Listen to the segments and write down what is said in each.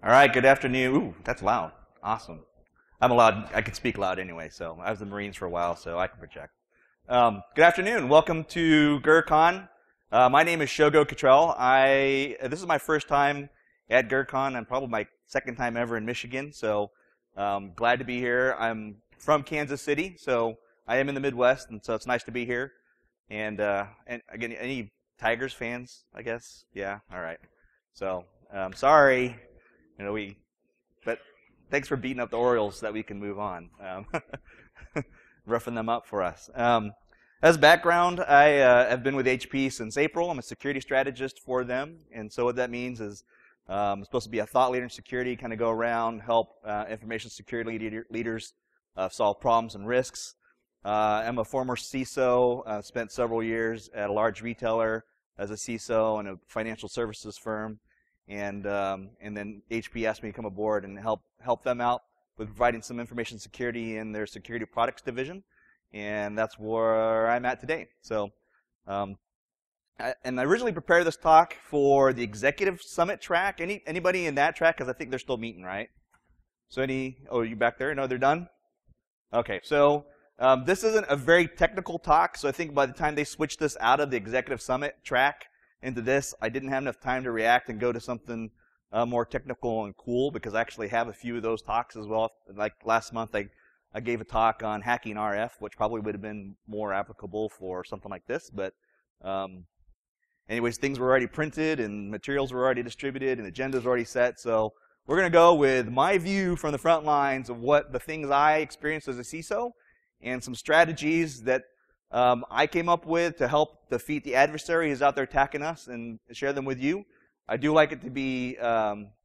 All right, good afternoon. Ooh, that's loud. Awesome. I'm allowed, I can speak loud anyway, so I was in the Marines for a while, so I can project. Good afternoon. Welcome to GrrCON. My name is Shogo Cottrell. This is my first time at GrrCON and probably my second time ever in Michigan, so glad to be here. I'm from Kansas City, so I am in the Midwest, and so it's nice to be here. And again, any Tigers fans, I guess? Yeah, all right. So, sorry. But thanks for beating up the Orioles so that we can move on. Roughing them up for us. As background, I have been with HP since April. I'm a security strategist for them. And so what that means is I'm supposed to be a thought leader in security, kind of go around, help information security leaders solve problems and risks. I'm a former CISO, spent several years at a large retailer as a CISO and a financial services firm. And then HP asked me to come aboard and help them out with providing some information security in their security products division, and that's where I'm at today. So, I originally prepared this talk for the executive summit track. Anybody in that track? Because I think they're still meeting, right? So oh, you back there? No, they're done. Okay, so this isn't a very technical talk. So I think by the time they switch this out of the executive summit track into this, I didn't have enough time to react and go to something more technical and cool, because I actually have a few of those talks as well. Like last month, I gave a talk on hacking RF, which probably would have been more applicable for something like this. But anyways, things were already printed and materials were already distributed and agendas were already set. So we're going to go with my view from the front lines of what the things I experienced as a CISO and some strategies that I came up with to help defeat the adversary who's out there attacking us, and share them with you. I do like it to be,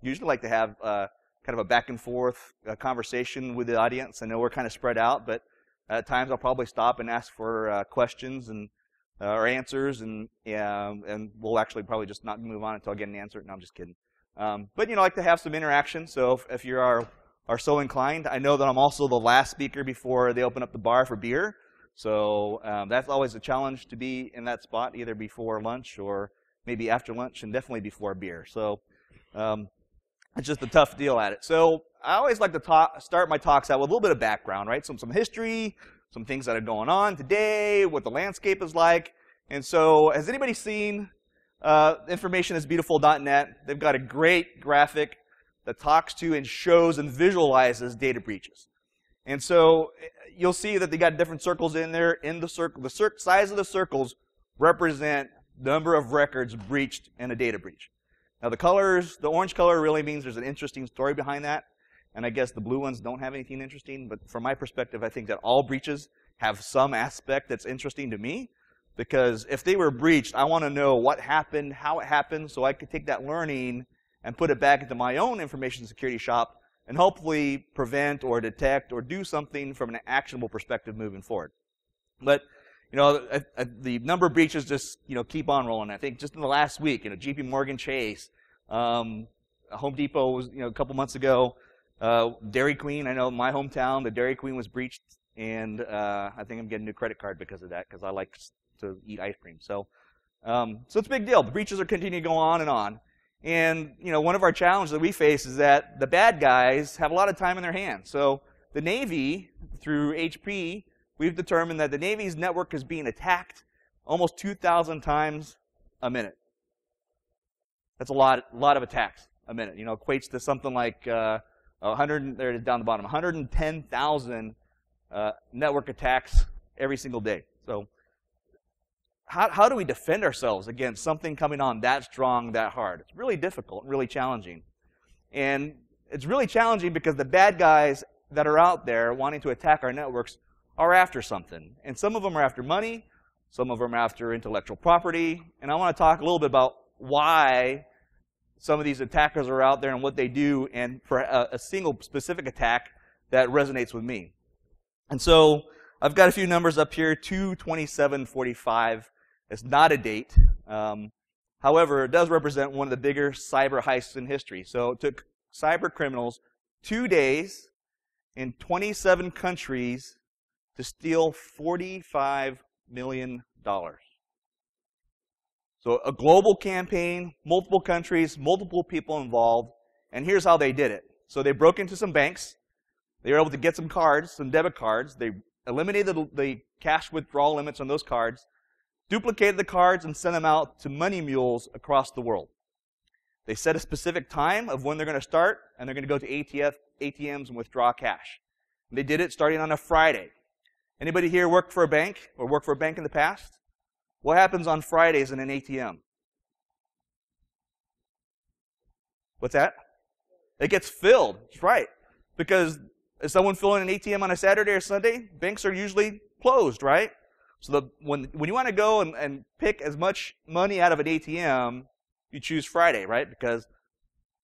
usually like to have kind of a back and forth conversation with the audience. I know we're kind of spread out, but at times I'll probably stop and ask for questions and or answers, and we'll actually probably just not move on until I get an answer. No, I'm just kidding. But I like to have some interaction. So if you are so inclined, I know that I'm also the last speaker before they open up the bar for beer. So that's always a challenge to be in that spot, either before lunch or maybe after lunch, and definitely before beer. So it's just a tough deal at it. So I always like to start my talks out with a little bit of background, right? Some history, some things that are going on today, what the landscape is like. And so has anybody seen informationisbeautiful.net? They've got a great graphic that talks to and shows and visualizes data breaches. And so you'll see that they got different circles in there. In the circle, the size of the circles represent the number of records breached in a data breach. Now the orange color really means there's an interesting story behind that. And I guess the blue ones don't have anything interesting. But from my perspective, I think that all breaches have some aspect that's interesting to me. Because if they were breached, I want to know what happened, how it happened, so I could take that learning and put it back into my own information security shop and hopefully prevent or detect or do something from an actionable perspective moving forward. But the number of breaches just keep on rolling. I think just in the last week, JP Morgan Chase, Home Depot was a couple months ago, Dairy Queen. I know in my hometown the Dairy Queen was breached, and I think I'm getting a new credit card because of that, because I like to eat ice cream. So it's a big deal. The breaches are continuing to go on and on. And one of our challenges that we face is that the bad guys have a lot of time in their hands. So the Navy, through HP, we've determined that the Navy's network is being attacked almost 2,000 times a minute. That's a lot of attacks a minute. Equates to something like 100. There it is down the bottom. 110,000 network attacks every single day. So how do we defend ourselves against something coming on that strong, that hard? It's really difficult and really challenging. And it's really challenging because the bad guys that are out there wanting to attack our networks are after something. And some of them are after money. Some of them are after intellectual property. And I want to talk a little bit about why some of these attackers are out there and what they do, and for a single specific attack that resonates with me. And so I've got a few numbers up here, 2/27/45. It's not a date. However, it does represent one of the bigger cyber heists in history. So it took cyber criminals 2 days in 27 countries to steal $45 million. So a global campaign, multiple countries, multiple people involved, And here's how they did it. So they broke into some banks. They were able to get some cards, some debit cards. They eliminated the cash withdrawal limits on those cards, duplicated the cards, and sent them out to money mules across the world. They set a specific time of when they're going to start, and they're going to go to ATMs and withdraw cash. And they did it starting on a Friday. Anybody here work for a bank or worked for a bank in the past? What happens on Fridays in an ATM? What's that? It gets filled. That's right. Because is someone filling an ATM on a Saturday or Sunday? Banks are usually closed, right? So when you want to go and pick as much money out of an ATM, you choose Friday, right? Because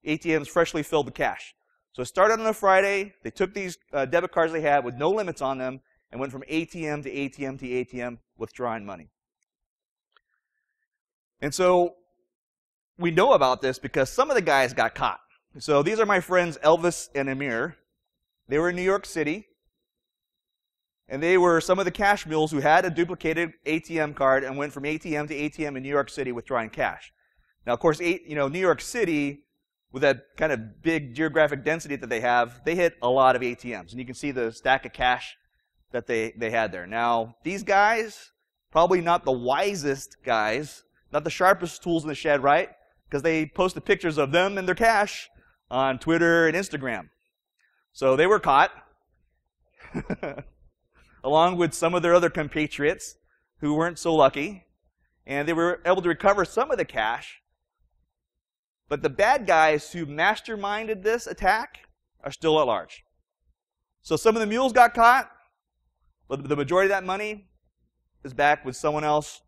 ATMs freshly filled the cash. So it started on a Friday. They took these debit cards they had with no limits on them and went from ATM to ATM to ATM withdrawing money. And so we know about this because some of the guys got caught. So these are my friends Elvis and Amir. They were in New York City. And they were some of the cash mules who had a duplicated ATM card and went from ATM to ATM in New York City withdrawing cash. Now, of course, New York City, with that kind of big geographic density that they have, they hit a lot of ATMs. And you can see the stack of cash that they had there. Now, these guys, probably not the wisest guys, not the sharpest tools in the shed, right? Because they posted pictures of them and their cash on Twitter and Instagram. So they were caught, along with some of their other compatriots who weren't so lucky. And they were able to recover some of the cash. But the bad guys who masterminded this attack are still at large. So some of the mules got caught, but the majority of that money is back with someone else.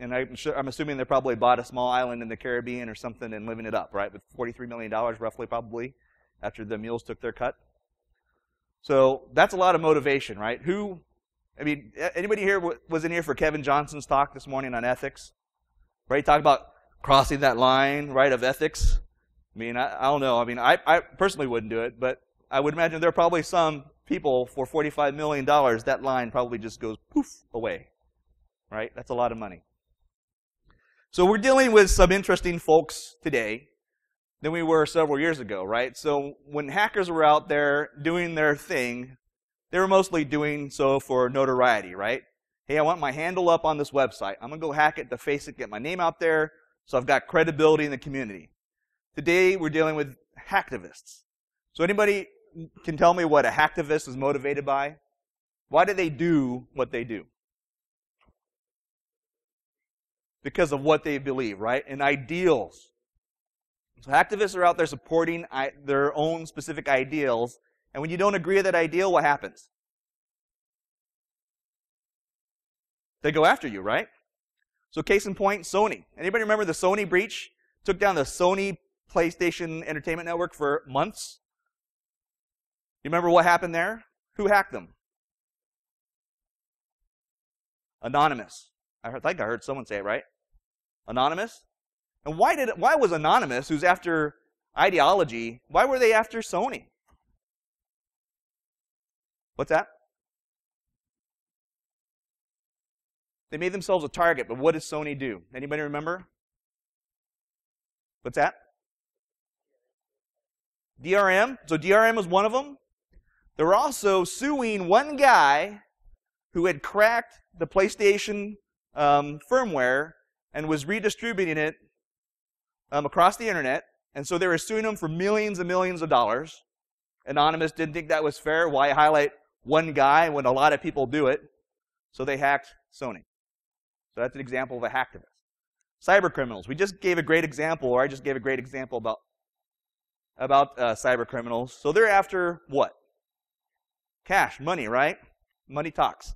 And I'm assuming they probably bought a small island in the Caribbean or something and living it up, right? With $43 million roughly, probably, after the mules took their cut. So that's a lot of motivation, right? Anybody here was in here for Kevin Johnson's talk this morning on ethics? Right? Talk about crossing that line, right, of ethics. I don't know. I personally wouldn't do it, but I would imagine there are probably some people for $45 million, that line probably just goes poof away, right? That's a lot of money. So we're dealing with some interesting folks today than we were several years ago, right? So when hackers were out there doing their thing, they were mostly doing so for notoriety, right? Hey, I want my handle up on this website. I'm going to go hack it to face it, get my name out there, so I've got credibility in the community. Today, we're dealing with hacktivists. So anybody can tell me what a hacktivist is motivated by? Why do they do what they do? Because of what they believe, right? And ideals. So hacktivists are out there supporting their own specific ideals. And when you don't agree with that ideal, what happens? They go after you, right? So case in point, Sony. Anybody remember the Sony breach? Took down the Sony PlayStation Entertainment Network for months. You remember what happened there? Who hacked them? Anonymous. I think I heard someone say it, right? Anonymous? And why was Anonymous, who's after ideology, why were they after Sony? What's that? They made themselves a target, but what did Sony do? Anybody remember? What's that? DRM. So DRM was one of them. They were also suing one guy who had cracked the PlayStation firmware and was redistributing it across the internet. And so they were suing him for millions and millions of dollars. Anonymous didn't think that was fair. Why highlight one guy when a lot of people do it? So they hacked Sony. So that's an example of a hacktivist. Cyber criminals. We just gave a great example, or I just gave a great example about cyber criminals. So they're after what? Cash, money, right? Money talks.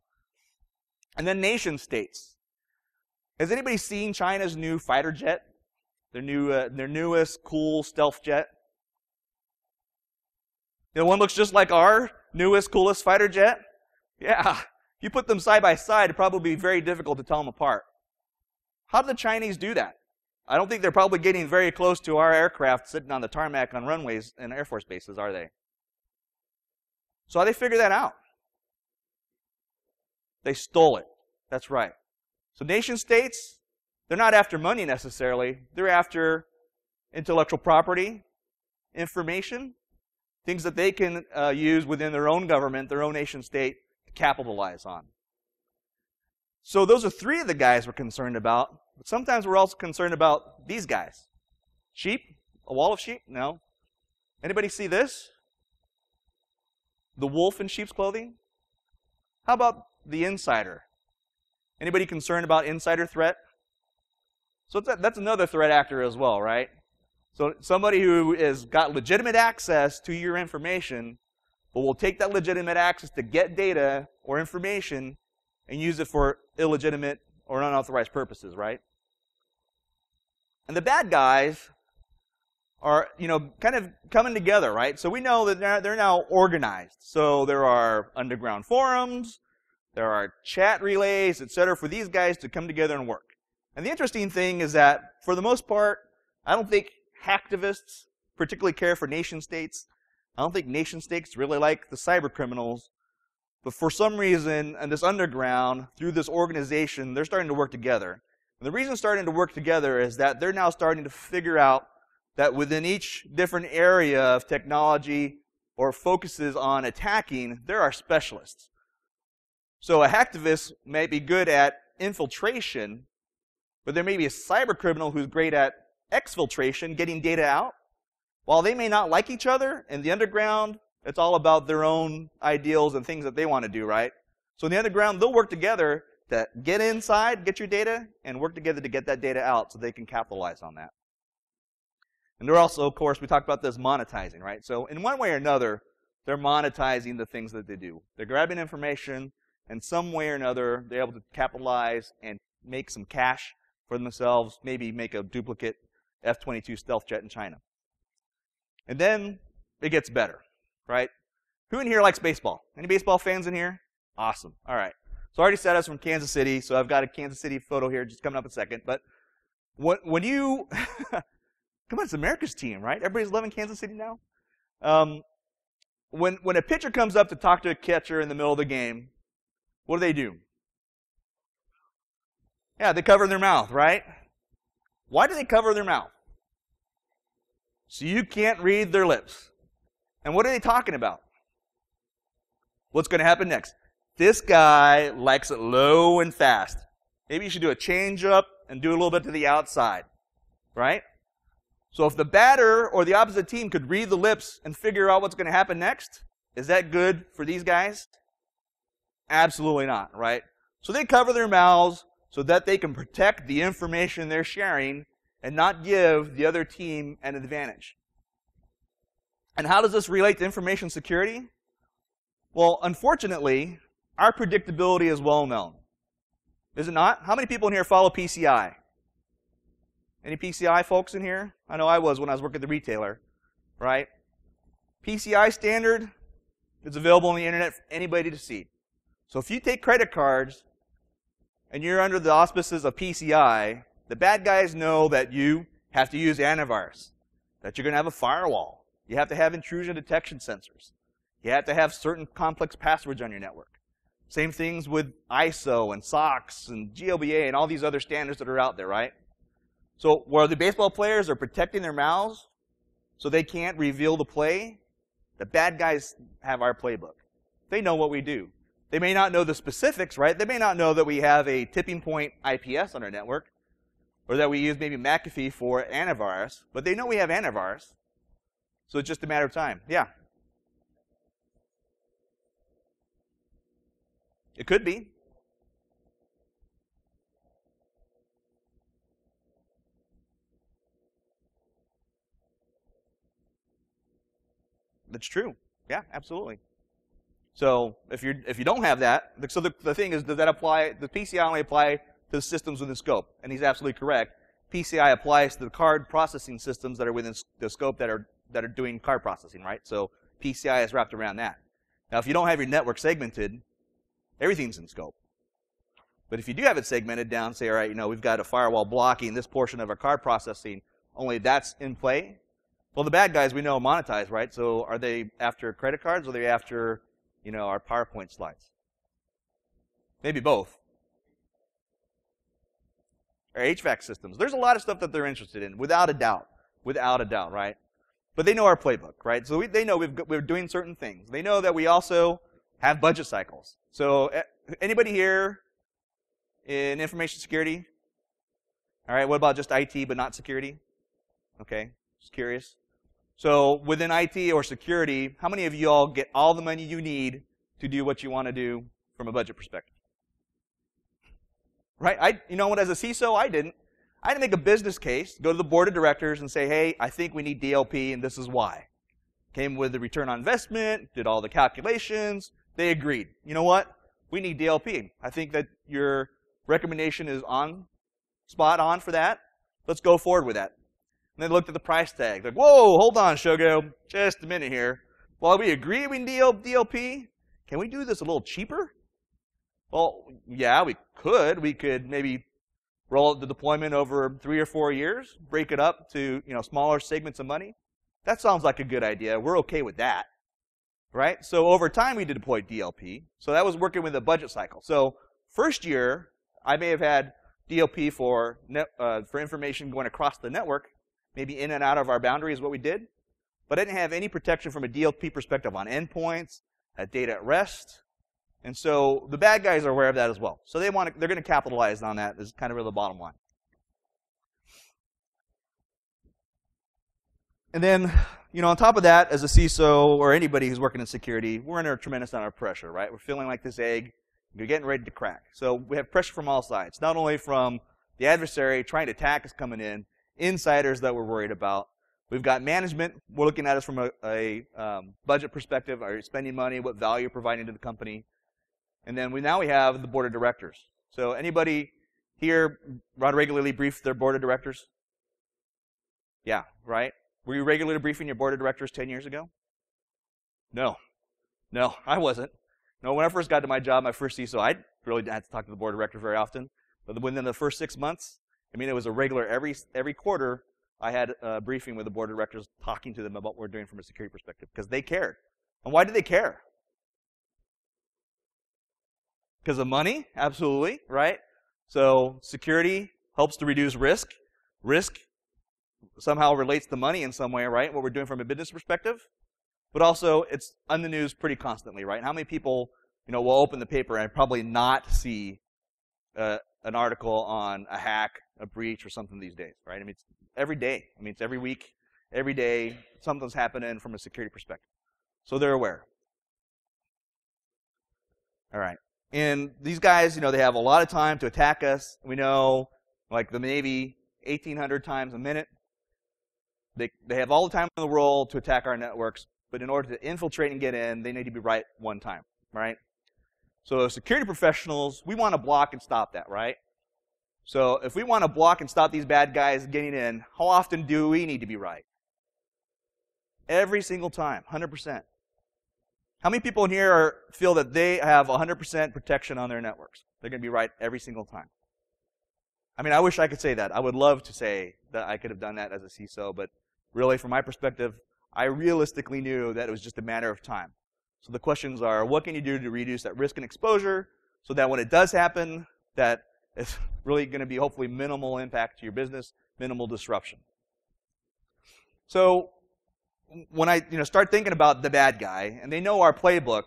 And then nation states. Has anybody seen China's new fighter jet? Their newest cool stealth jet? One looks just like our newest, coolest fighter jet? Yeah. If you put them side by side, it'd probably be very difficult to tell them apart. How do the Chinese do that? I don't think they're probably getting very close to our aircraft sitting on the tarmac on runways and Air Force bases, are they? So how do they figure that out? They stole it. That's right. So nation states, they're not after money necessarily. They're after intellectual property, information, things that they can use within their own government, their own nation state, to capitalize on. So those are three of the guys we're concerned about. But sometimes we're also concerned about these guys. Sheep? A wall of sheep? No. Anybody see this? The wolf in sheep's clothing? How about the insider? Anybody concerned about insider threat? So that's another threat actor as well, right? So somebody who has got legitimate access to your information, but will take that legitimate access to get data or information and use it for illegitimate or unauthorized purposes, right? And the bad guys are, kind of coming together, right? So we know that they're now organized. So there are underground forums, there are chat relays, etc., for these guys to come together and work. And the interesting thing is that, for the most part, I don't think hacktivists particularly care for nation states. I don't think nation states really like the cyber criminals. But for some reason, in this underground, through this organization, they're starting to work together. And the reason starting to work together is that they're now starting to figure out that within each different area of technology or focuses on attacking, there are specialists. So a hacktivist may be good at infiltration, but there may be a cyber criminal who's great at exfiltration, getting data out. While they may not like each other, in the underground, it's all about their own ideals and things that they want to do, right? So in the underground, they'll work together to get inside, get your data, and work together to get that data out so they can capitalize on that. And they're also, of course, we talked about this monetizing, right? So in one way or another, they're monetizing the things that they do. They're grabbing information, and some way or another, they're able to capitalize and make some cash for themselves, maybe make a duplicate F-22 stealth jet in China. And then it gets better, right? Who in here likes baseball? Any baseball fans in here? Awesome. All right. So I already said I was from Kansas City, so I've got a Kansas City photo here just coming up in a second. But when you... Come on, it's America's team, right? Everybody's loving Kansas City now? When a pitcher comes up to talk to a catcher in the middle of the game, what do? Yeah, they cover their mouth, right? Why do they cover their mouth? So you can't read their lips. And what are they talking about? What's going to happen next? This guy likes it low and fast. Maybe you should do a change up and do a little bit to the outside, right? So if the batter or the opposite team could read the lips and figure out what's going to happen next, is that good for these guys? Absolutely not, right? So they cover their mouths so that they can protect the information they're sharing and not give the other team an advantage. And how does this relate to information security? Well, unfortunately, our predictability is well known. Is it not? How many people in here follow PCI? Any PCI folks in here? I know I was when I was working at the retailer, right? PCI standard is available on the internet for anybody to see. So if you take credit cards and you're under the auspices of PCI, the bad guys know that you have to use antivirus, that you're going to have a firewall. You have to have intrusion detection sensors. You have to have certain complex passwords on your network. Same things with ISO and SOX and GLBA and all these other standards that are out there, right? So where the baseball players are protecting their mouths so they can't reveal the play, the bad guys have our playbook. They know what we do. They may not know the specifics, right? They may not know that we have a tipping point IPS on our network or that we use maybe McAfee for antivirus, but they know we have antivirus. So it's just a matter of time. Yeah? It could be. That's true. Yeah, absolutely. So if you don't have that, so the thing is, does that apply? Does PCI only apply to the systems within scope? And he's absolutely correct. PCI applies to the card processing systems that are within the scope that are doing card processing, right? So PCI is wrapped around that. Now, if you don't have your network segmented, everything's in scope. But if you do have it segmented down, say, all right, we've got a firewall blocking this portion of our card processing, only that's in play. Well, the bad guys we know monetize, right? So are they after credit cards or are they after, our PowerPoint slides? Maybe both. Or HVAC systems. There's a lot of stuff that they're interested in, without a doubt. Without a doubt, right? But they know our playbook, right? So they know we're doing certain things. They know that we also have budget cycles. So anybody here in information security? All right, what about just IT but not security? Okay, just curious. So within IT or security, how many of you all get all the money you need to do what you want to do from a budget perspective? Right? You know what, as a CISO, I didn't. I had to make a business case, go to the board of directors and say, hey, I think we need DLP and this is why. Came with the return on investment, did all the calculations. They agreed. You know what? We need DLP. I think that your recommendation is spot on for that. Let's go forward with that. And they looked at the price tag. Like, whoa, hold on, Shogo. Just a minute here. While we agree we need DLP, can we do this a little cheaper? Well, yeah, we could. We could maybe roll the deployment over 3 or 4 years, break it up to smaller segments of money. That sounds like a good idea. We're okay with that, right? So over time, we deployed DLP. So that was working with a budget cycle. So first year, I may have had DLP for information going across the network, maybe in and out of our boundary is what we did. But I didn't have any protection from a DLP perspective on endpoints, data at rest. And so the bad guys are aware of that as well. So they're going to capitalize on that. Is kind of really the bottom line. And then, on top of that, as a CISO or anybody who's working in security, we're under a tremendous amount of pressure, right? We're feeling like this egg. You're getting ready to crack. So we have pressure from all sides, not only from the adversary trying to attack us coming in, insiders that we're worried about. We've got management. We're looking at us from a budget perspective. Are you spending money? What value you're providing to the company? And then now we have the board of directors. So anybody here regularly brief their board of directors? Yeah, right? Were you regularly briefing your board of directors 10 years ago? No, I wasn't. No, when I first got to my job, my first CISO, I really didn't have to talk to the board of directors very often. But within the first 6 months, it was a regular every quarter. I had a briefing with the board of directors, talking to them about what we're doing from a security perspective because they cared. And why do they care? Because of money? Absolutely, right? So security helps to reduce risk. Risk somehow relates to money in some way, right? What we're doing from a business perspective. But also, it's on the news pretty constantly, right? How many people, will open the paper and probably not see an article on a hack, a breach, or something these days, right? It's every day. It's every week, every day, something's happening from a security perspective. So they're aware. All right. And these guys, they have a lot of time to attack us. We know, like the Navy, 1,800 times a minute. They have all the time in the world to attack our networks, but in order to infiltrate and get in, they need to be right one time, right? So as security professionals, we want to block and stop that, right? So if we want to block and stop these bad guys getting in, how often do we need to be right? Every single time, 100%. How many people in here feel that they have 100% protection on their networks? They're going to be right every single time. I wish I could say that. I would love to say that I could have done that as a CISO, but really, from my perspective, I realistically knew that it was just a matter of time. So the questions are, what can you do to reduce that risk and exposure so that when it does happen, that it's really going to be hopefully minimal impact to your business, minimal disruption. So when I start thinking about the bad guy, and they know our playbook,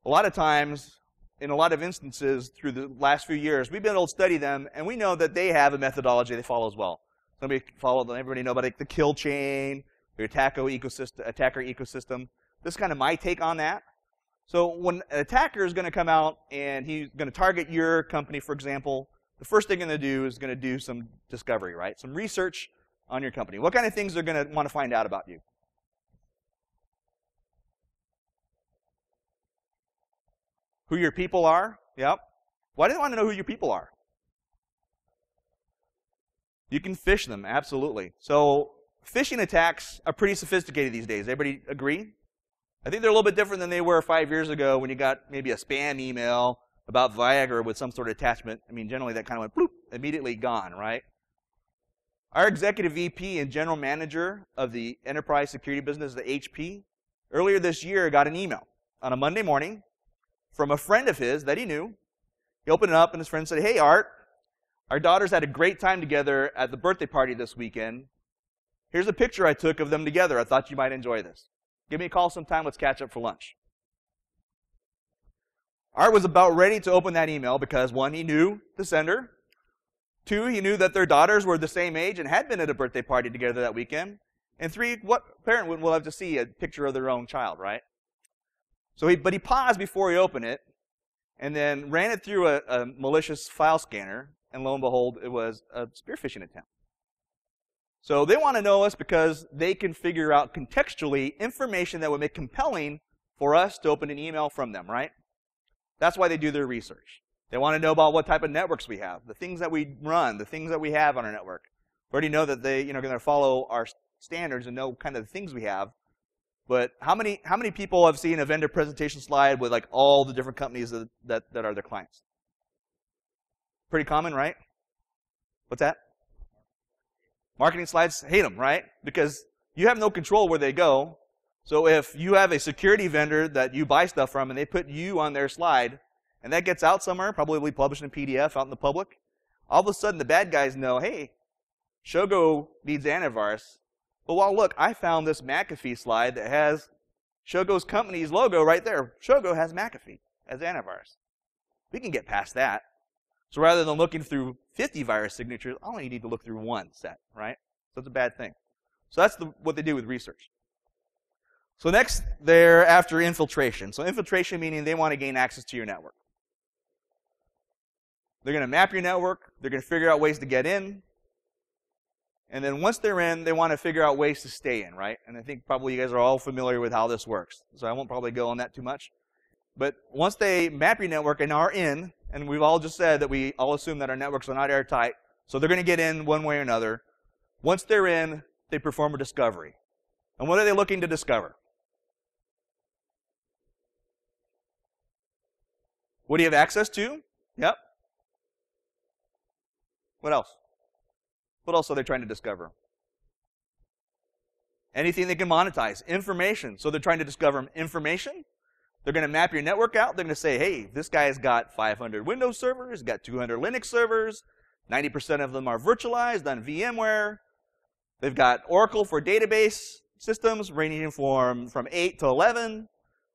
a lot of times, in a lot of instances through the last few years, we've been able to study them, and we know that they have a methodology they follow as well. Everybody know about the kill chain, the attacker ecosystem. This is kind of my take on that. So when an attacker is going to come out and he's going to target your company, for example, the first thing they're going to do is going to do some discovery, right? Some research on your company. What kind of things they're going to want to find out about you? Who your people are? Yep. Why do they want to know who your people are? You can phish them, absolutely. So phishing attacks are pretty sophisticated these days. Everybody agree? I think they're a little bit different than they were 5 years ago when you got maybe a spam email about Viagra with some sort of attachment. Generally that kind of went bloop, immediately gone, right? Our executive VP and general manager of the enterprise security business, the HP, earlier this year got an email on a Monday morning from a friend of his that he knew. He opened it up and his friend said, "Hey, Art, our daughters had a great time together at the birthday party this weekend, Here's a picture I took of them together. I thought you might enjoy this. Give me a call sometime. Let's catch up for lunch. Art was about ready to open that email because, 1, he knew the sender. 2, he knew that their daughters were the same age and had been at a birthday party together that weekend. And 3, what parent wouldn't love to see a picture of their own child, right? But he paused before he opened it and then ran it through a malicious file scanner, and lo and behold, it was a spear phishing attempt. So they want to know us because they can figure out contextually information that would make compelling for us to open an email from them, right? That's why they do their research. They want to know about what type of networks we have, the things that we run, the things that we have on our network. We already know that they are going to follow our standards and know kind of the things we have. But how many people have seen a vendor presentation slide with like all the different companies that are their clients? Pretty common, right? What's that? Marketing slides, hate them, right? Because you have no control where they go. So if you have a security vendor that you buy stuff from and they put you on their slide, and that gets out somewhere, probably published in PDF out in the public, all of a sudden the bad guys know, hey, Shogo needs antivirus. But well, look, I found this McAfee slide that has Shogo's company's logo right there. Shogo has McAfee as antivirus. We can get past that. So rather than looking through 50 virus signatures, I only need to look through one set, right? So it's a bad thing. So that's what they do with research. So next, they're after infiltration. So infiltration meaning they want to gain access to your network. They're going to map your network. They're going to figure out ways to get in. And then once they're in, they want to figure out ways to stay in, right? And I think probably you guys are all familiar with how this works. So I won't probably go on that too much. But once they map your network and are in, and we've all just said that we all assume that our networks are not airtight, so they're going to get in one way or another. Once they're in, they perform a discovery. And what are they looking to discover? What do you have access to? Yep. What else? What else are they trying to discover? Anything they can monetize. Information. So they're trying to discover information. They're going to map your network out. They're going to say, hey, this guy's got 500 Windows servers, got 200 Linux servers, 90% of them are virtualized on VMware. They've got Oracle for database systems ranging from 8 to 11.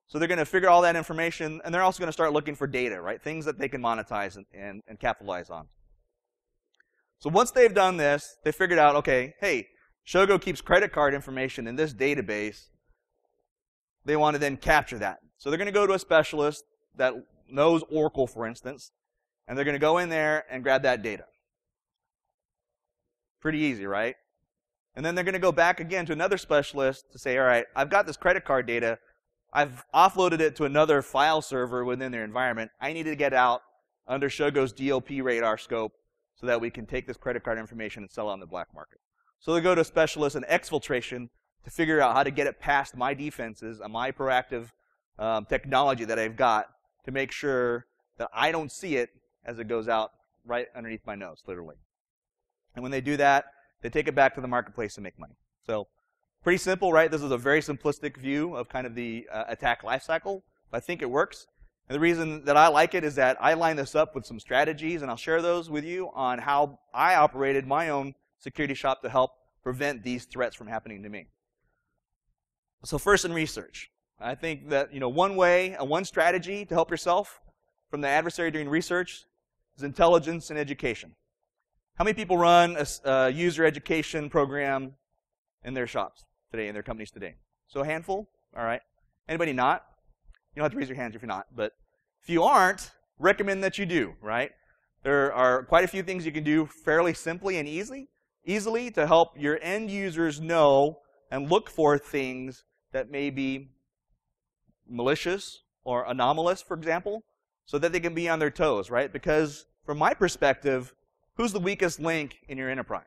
So they're going to figure all that information, and they're also going to start looking for data, right? Things that they can monetize and capitalize on. So once they've done this, they figured out, okay, hey, Shogo keeps credit card information in this database. They want to then capture that. So they're going to go to a specialist that knows Oracle, for instance, and they're going to go in there and grab that data. Pretty easy, right? And then they're going to go back again to another specialist to say, all right, I've got this credit card data. I've offloaded it to another file server within their environment. I need to get out under Shogo's DLP radar scope so that we can take this credit card information and sell it on the black market. So they go to a specialist in exfiltration to figure out how to get it past my defenses and my proactive technology that I've got to make sure that I don't see it as it goes out right underneath my nose, literally. And when they do that, they take it back to the marketplace and make money. So pretty simple, right? This is a very simplistic view of kind of the attack lifecycle. I think it works. And the reason that I like it is that I line this up with some strategies, and I'll share those with you on how I operated my own security shop to help prevent these threats from happening to me. So first in research. I think that one strategy to help yourself from the adversary during research is intelligence and education. How many people run a user education program in their shops today, in their companies today? So a handful? All right. Anybody not? You don't have to raise your hands if you're not. But if you aren't, recommend that you do, right? There are quite a few things you can do fairly simply and easily to help your end users know and look for things that may be malicious or anomalous, for example, so that they can be on their toes, right? Because from my perspective, who's the weakest link in your enterprise?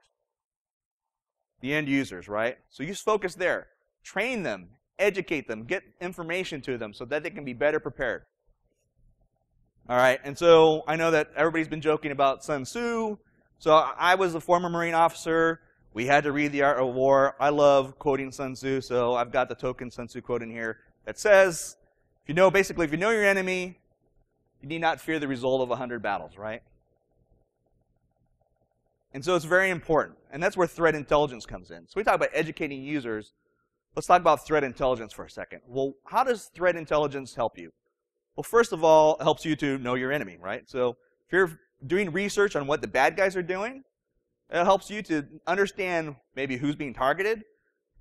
The end users, right? So you just focus there. Train them, educate them, get information to them so that they can be better prepared. All right, and so I know that everybody's been joking about Sun Tzu. So I was a former Marine officer. We had to read The Art of War. I love quoting Sun Tzu, so I've got the token Sun Tzu quote in here that says, if you know your enemy, you need not fear the result of 100 battles, right? And so it's very important. And that's where threat intelligence comes in. So we talk about educating users. Let's talk about threat intelligence for a second. Well, how does threat intelligence help you? Well, first of all, it helps you to know your enemy, right? So if you're doing research on what the bad guys are doing, it helps you to understand maybe who's being targeted,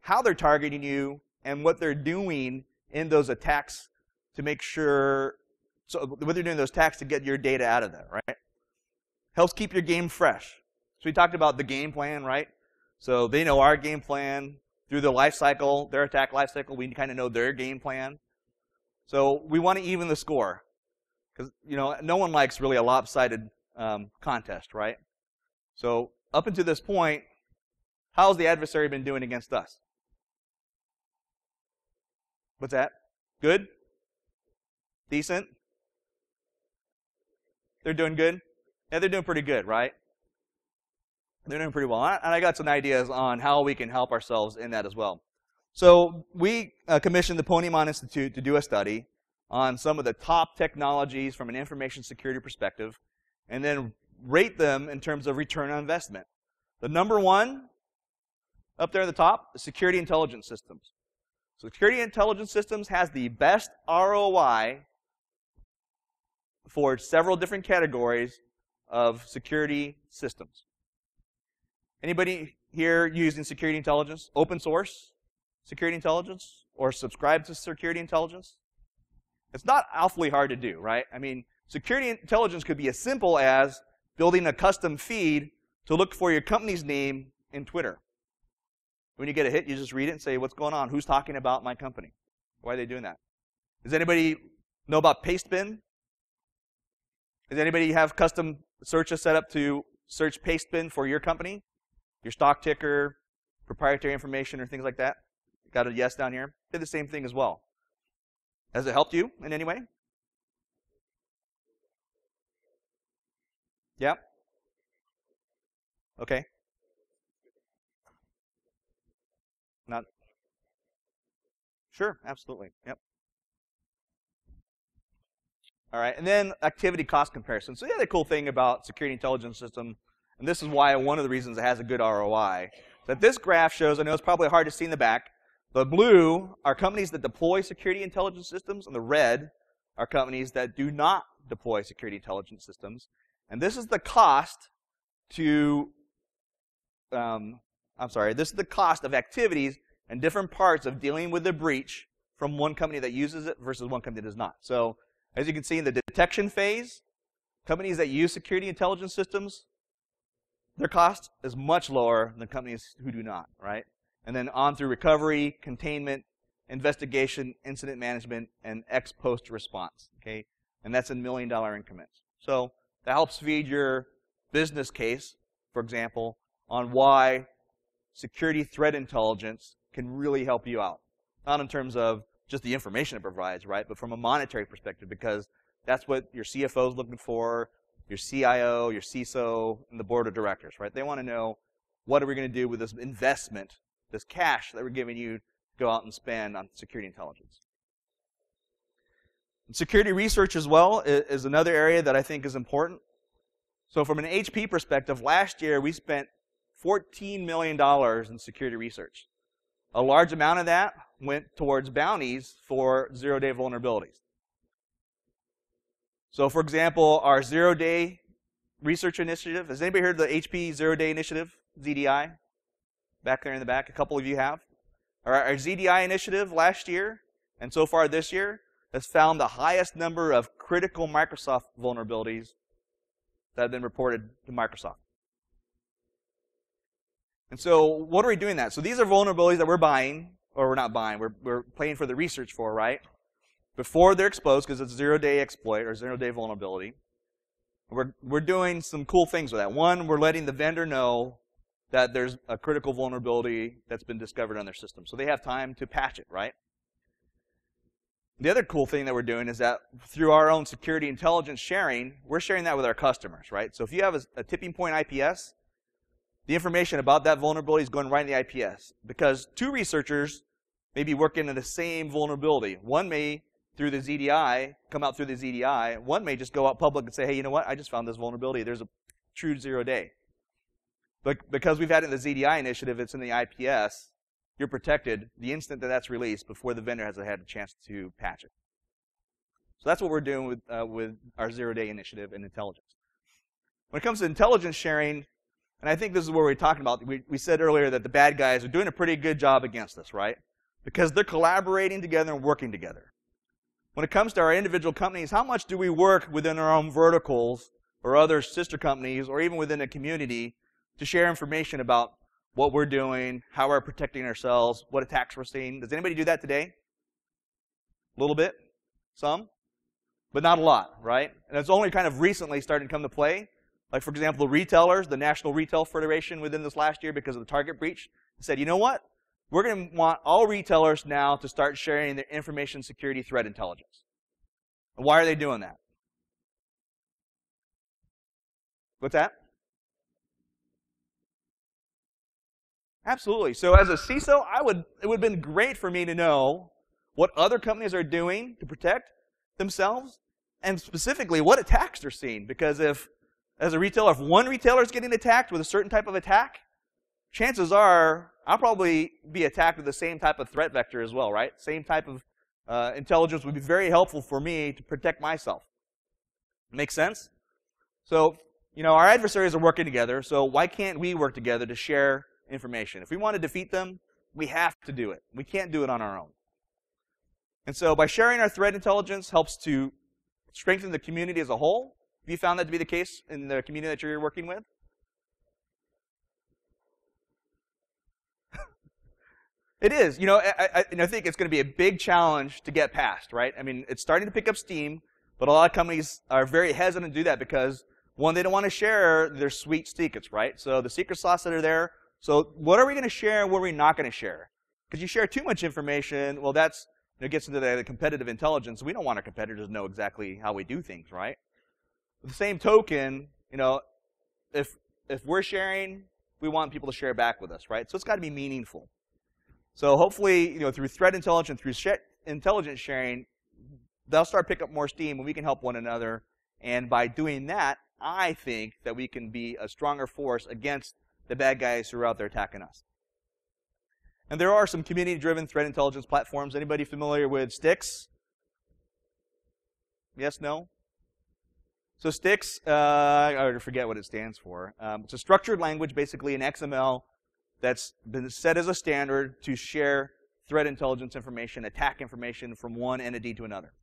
how they're targeting you, and what they're doing in those attacks to make sure, so what they're doing in those attacks to get your data out of there, right? Helps keep your game fresh. So we talked about the game plan, right? So they know our game plan through the life cycle, their attack life cycle. We kind of know their game plan. So we want to even the score, because no one likes really a lopsided contest, right? So up until this point, how's the adversary been doing against us? What's that? Good? Decent? They're doing good? Yeah, they're doing pretty good, right? They're doing pretty well. And I got some ideas on how we can help ourselves in that as well. So we commissioned the Ponemon Institute to do a study on some of the top technologies from an information security perspective, and then rate them in terms of return on investment. The number one, up there at the top, is security intelligence systems. So security intelligence systems has the best ROI for several different categories of security systems. Anybody here using security intelligence? Open source security intelligence? Or subscribe to security intelligence? It's not awfully hard to do, right? I mean, security intelligence could be as simple as building a custom feed to look for your company's name in Twitter. When you get a hit, you just read it and say, what's going on? Who's talking about my company? Why are they doing that? Does anybody know about Pastebin? Does anybody have custom searches set up to search Pastebin for your company? Your stock ticker, proprietary information, or things like that? Got a yes down here? Did the same thing as well. Has it helped you in any way? Yeah? Okay. Not? Sure, absolutely. Yep. All right, and then activity cost comparison. So the other cool thing about security intelligence system, and this is why one of the reasons it has a good ROI, that this graph shows, I know it's probably hard to see in the back, the blue are companies that deploy security intelligence systems, and the red are companies that do not deploy security intelligence systems. And this is the cost to, this is the cost of activities and different parts of dealing with the breach from one company that uses it versus one company that does not. So as you can see in the detection phase, companies that use security intelligence systems, their cost is much lower than companies who do not, right? And then on through recovery, containment, investigation, incident management, and ex-post response, okay? And that's in $1 million increments. So that helps feed your business case, for example, on why security threat intelligence can really help you out. Not in terms of just the information it provides, right? But from a monetary perspective, because that's what your CFO is looking for, your CIO, your CISO, and the board of directors, right? They want to know, what are we going to do with this investment, this cash that we're giving you to go out and spend on security intelligence. And security research as well is another area that I think is important. So from an HP perspective, last year we spent $14 million in security research. A large amount of that went towards bounties for zero-day vulnerabilities. So for example, our zero-day research initiative, has anybody heard of the HP zero-day initiative, ZDI? Back there in the back, a couple of you have. Our ZDI initiative last year, and so far this year, has found the highest number of critical Microsoft vulnerabilities that have been reported to Microsoft. And so what are we doing that? So these are vulnerabilities that we're buying, or we're not buying, we're paying for the research for, right? Before they're exposed, because it's zero-day exploit or zero-day vulnerability. We're doing some cool things with that. One, we're letting the vendor know that there's a critical vulnerability that's been discovered on their system. So they have time to patch it, right? The other cool thing that we're doing is that through our own security intelligence sharing, we're sharing that with our customers, right? So if you have a tipping point IPS, the information about that vulnerability is going right in the IPS. Because two researchers may be working in the same vulnerability. One may, through the ZDI, come out through the ZDI. One may just go out public and say, hey, you know what? I just found this vulnerability. There's a true zero day. But because we've had it in the ZDI initiative, it's in the IPS, you're protected the instant that that's released before the vendor has had a chance to patch it. So that's what we're doing with our zero-day initiative in intelligence. When it comes to intelligence sharing, and I think this is where we're talking about, we said earlier that the bad guys are doing a pretty good job against us, right? Because they're collaborating together and working together. When it comes to our individual companies, how much do we work within our own verticals or other sister companies or even within a community to share information about what we're doing, how we're protecting ourselves, what attacks we're seeing? Does anybody do that today? A little bit? Some? But not a lot, right? And it's only kind of recently starting to come to play. Like, for example, the retailers, the National Retail Federation within this last year because of the Target breach, said, you know what? We're going to want all retailers now to start sharing their information security threat intelligence. And why are they doing that? What's that? Absolutely. So as a CISO, it would have been great for me to know what other companies are doing to protect themselves and specifically what attacks they're seeing. Because if, as a retailer, if one retailer is getting attacked with a certain type of attack, chances are I'll probably be attacked with the same type of threat vector as well, right? Same type of intelligence would be very helpful for me to protect myself. Make sense? So, you know, our adversaries are working together, so why can't we work together to share information? If we want to defeat them, we have to do it. We can't do it on our own. And so by sharing our threat intelligence helps to strengthen the community as a whole. Have you found that to be the case in the community that you're working with? It is. You know, I think it's going to be a big challenge to get past, right? I mean, it's starting to pick up steam, but a lot of companies are very hesitant to do that because, one, they don't want to share their sweet secrets, right? So the secret sauce that are there. So what are we going to share and what are we not going to share? Because you share too much information, well, that's, you know, gets into the competitive intelligence. We don't want our competitors to know exactly how we do things, right? With the same token, you know, if we're sharing, we want people to share back with us, right? So it's got to be meaningful. So hopefully, you know, through threat intelligence, through intelligence sharing, they'll start picking up more steam and we can help one another. And by doing that, I think that we can be a stronger force against the bad guys who are out there attacking us. And there are some community-driven threat intelligence platforms. Anybody familiar with STIX? Yes, no? So STIX, I forget what it stands for. It's a structured language, basically in XML, that's been set as a standard to share threat intelligence information, attack information from one entity to another.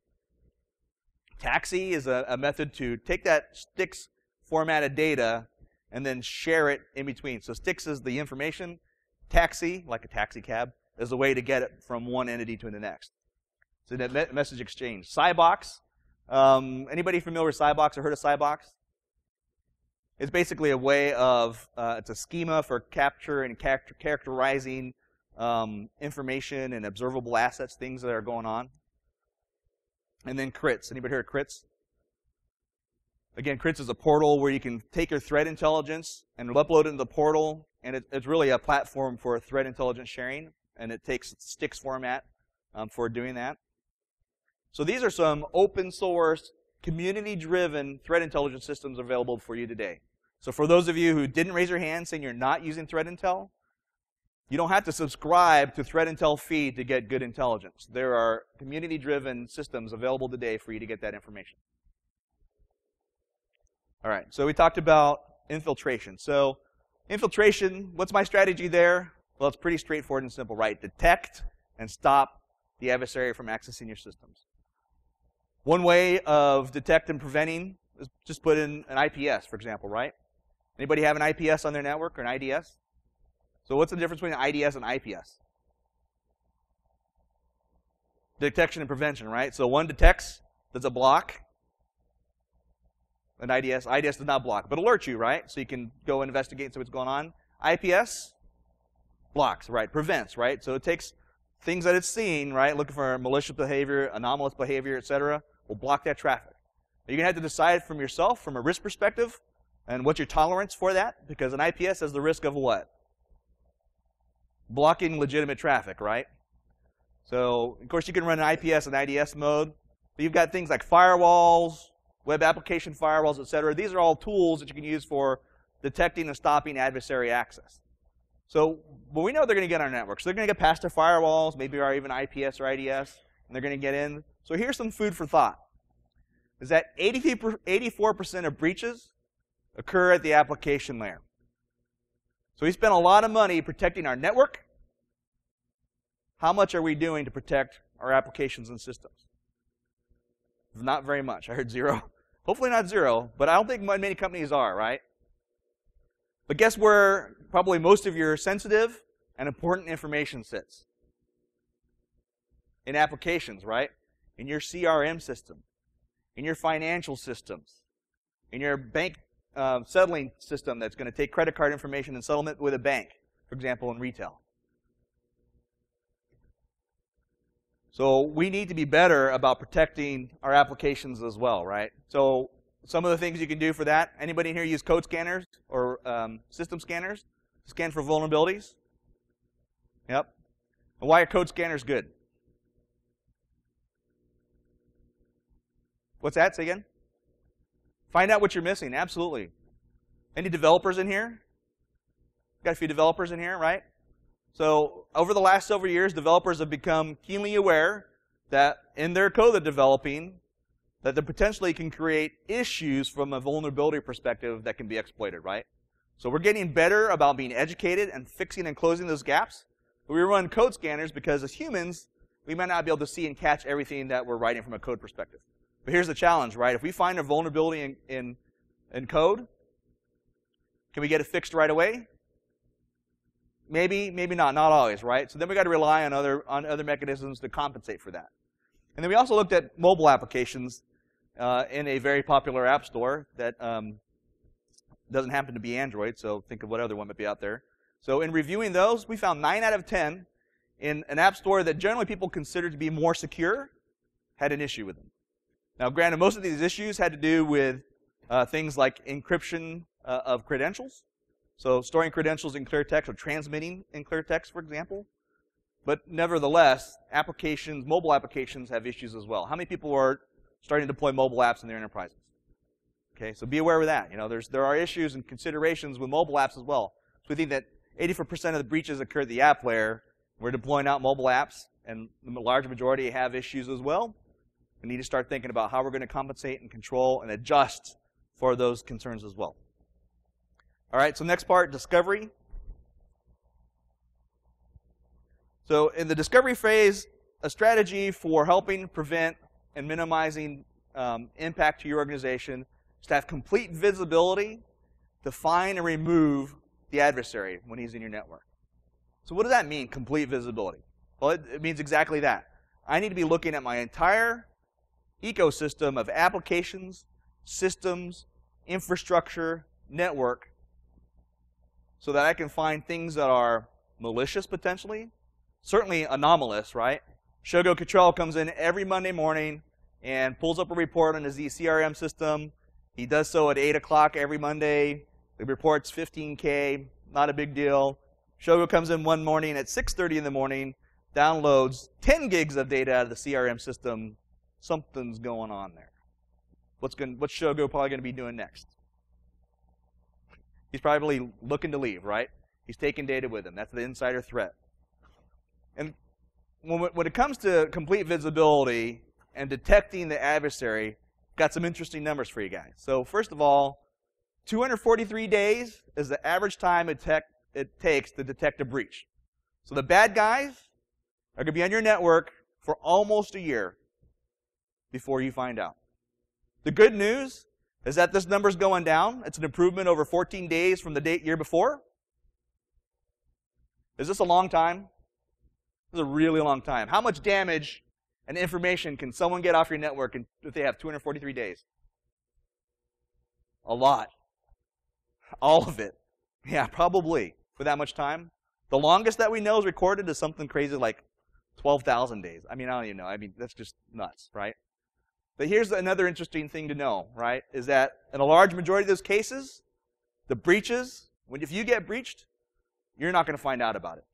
TAXII is a method to take that STIX formatted data and then share it in between. So STIX is the information. TAXII, like a taxi cab, is the way to get it from one entity to the next. So that message exchange. Cybox. Anybody familiar with Cybox or heard of Cybox? It's basically a way of, it's a schema for capture and characterizing information and observable assets, things that are going on. And then CRITS. Anybody heard of CRITS? Again, CRITS is a portal where you can take your threat intelligence and upload it into the portal. And it's really a platform for threat intelligence sharing. And it takes STIX format for doing that. So these are some open source, community-driven threat intelligence systems available for you today. So for those of you who didn't raise your hand saying you're not using threat intel, you don't have to subscribe to threat intel feed to get good intelligence. There are community-driven systems available today for you to get that information. All right, so we talked about infiltration. So infiltration, what's my strategy there? Well, it's pretty straightforward and simple, right? Detect and stop the adversary from accessing your systems. One way of detect and preventing is just put in an IPS, for example, right? Anybody have an IPS on their network or an IDS? So what's the difference between an IDS and IPS? Detection and prevention, right? So one detects, does a block. An IDS does not block, but alert you, right? So you can go investigate and see what's going on. IPS blocks, right? Prevents, right? So it takes things that it's seeing, right? Looking for malicious behavior, anomalous behavior, etc. Will block that traffic. You're going to have to decide from yourself, from a risk perspective, and what's your tolerance for that, because an IPS has the risk of what? Blocking legitimate traffic, right? So, of course, you can run an IPS and IDS mode, but you've got things like firewalls, web application firewalls, etc. These are all tools that you can use for detecting and stopping adversary access. So, well, we know they're going to get on our network. So they're going to get past our firewalls, maybe or even IPS or IDS, and they're going to get in. So here's some food for thought. Is that 84% of breaches occur at the application layer. So we spend a lot of money protecting our network. How much are we doing to protect our applications and systems? Not very much. I heard 0. Hopefully not 0, but I don't think many companies are, right? But guess where probably most of your sensitive and important information sits? In applications, right? In your CRM system, in your financial systems, in your bank settling system that's going to take credit card information and settle it with a bank, for example, in retail. So we need to be better about protecting our applications as well, right? So some of the things you can do for that, anybody in here use code scanners or system scanners to scan for vulnerabilities? Yep. And why are code scanners good? What's that? Say again? Find out what you're missing, absolutely. Any developers in here? Got a few developers in here, right? So over the last several years, developers have become keenly aware that in their code they're developing, that they potentially can create issues from a vulnerability perspective that can be exploited, right? So we're getting better about being educated and fixing and closing those gaps. But we run code scanners because as humans, we might not be able to see and catch everything that we're writing from a code perspective. But here's the challenge, right? If we find a vulnerability in code, can we get it fixed right away? Maybe, maybe not always, right? So then we got to rely on other mechanisms to compensate for that. And then we also looked at mobile applications in a very popular app store that doesn't happen to be Android, so think of what other one might be out there. So in reviewing those, we found 9 out of 10 in an app store that generally people consider to be more secure had an issue with them. Now, granted, most of these issues had to do with things like encryption of credentials. So storing credentials in clear text or transmitting in clear text, for example. But nevertheless, mobile applications have issues as well. How many people are starting to deploy mobile apps in their enterprises? Okay, so be aware of that. You know, there are issues and considerations with mobile apps as well. So we think that 84% of the breaches occur at the app layer. We're deploying out mobile apps, and the large majority have issues as well. We need to start thinking about how we're going to compensate and control and adjust for those concerns as well. All right, so next part, discovery. So in the discovery phase, a strategy for helping prevent and minimizing impact to your organization is to have complete visibility to find and remove the adversary when he's in your network. So what does that mean, complete visibility? Well, it means exactly that. I need to be looking at my entire ecosystem of applications, systems, infrastructure, network, so that I can find things that are malicious potentially, certainly anomalous, right? Shogo Cottrell comes in every Monday morning and pulls up a report on his CRM system. He does so at 8 o'clock every Monday. The report's 15K, not a big deal. Shogo comes in one morning at 6:30 in the morning, downloads 10 gigs of data out of the CRM system. Something's going on there. What's Shogo probably going to be doing next? He's probably looking to leave, right? He's taking data with him. That's the insider threat. And when it comes to complete visibility and detecting the adversary, got some interesting numbers for you guys. So first of all, 243 days is the average time it takes to detect a breach. So the bad guys are going to be on your network for almost a year before you find out. The good news is that this number's going down. It's an improvement over 14 days from the year before. Is this a long time? This is a really long time. How much damage and information can someone get off your network if they have 243 days? A lot. All of it. Yeah, probably for that much time. The longest that we know is recorded is something crazy like 12,000 days. I mean, I don't even know. I mean, that's just nuts, right? But here's another interesting thing to know, right, is that in a large majority of those cases, the breaches, if you get breached, you're not going to find out about it.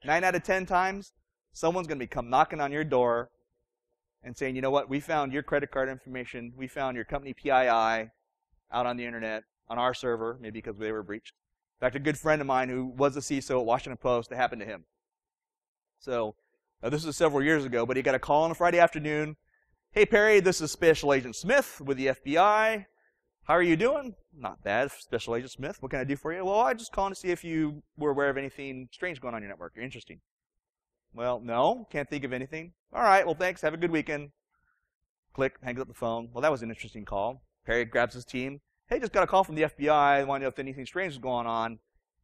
9 out of 10 times, someone's going to come knocking on your door and saying, you know what, we found your credit card information, we found your company PII out on the internet, on our server, maybe because they were breached. In fact, a good friend of mine who was a CISO at Washington Post, it happened to him. So this was several years ago, but he got a call on a Friday afternoon. Hey, Perry, this is Special Agent Smith with the FBI. How are you doing? Not bad, Special Agent Smith. What can I do for you? Well, I just calling to see if you were aware of anything strange going on in your network or interesting. Well, no, can't think of anything. All right, well, thanks. Have a good weekend. Click, hangs up the phone. Well, that was an interesting call. Perry grabs his team. Hey, just got a call from the FBI. I want to know if anything strange is going on.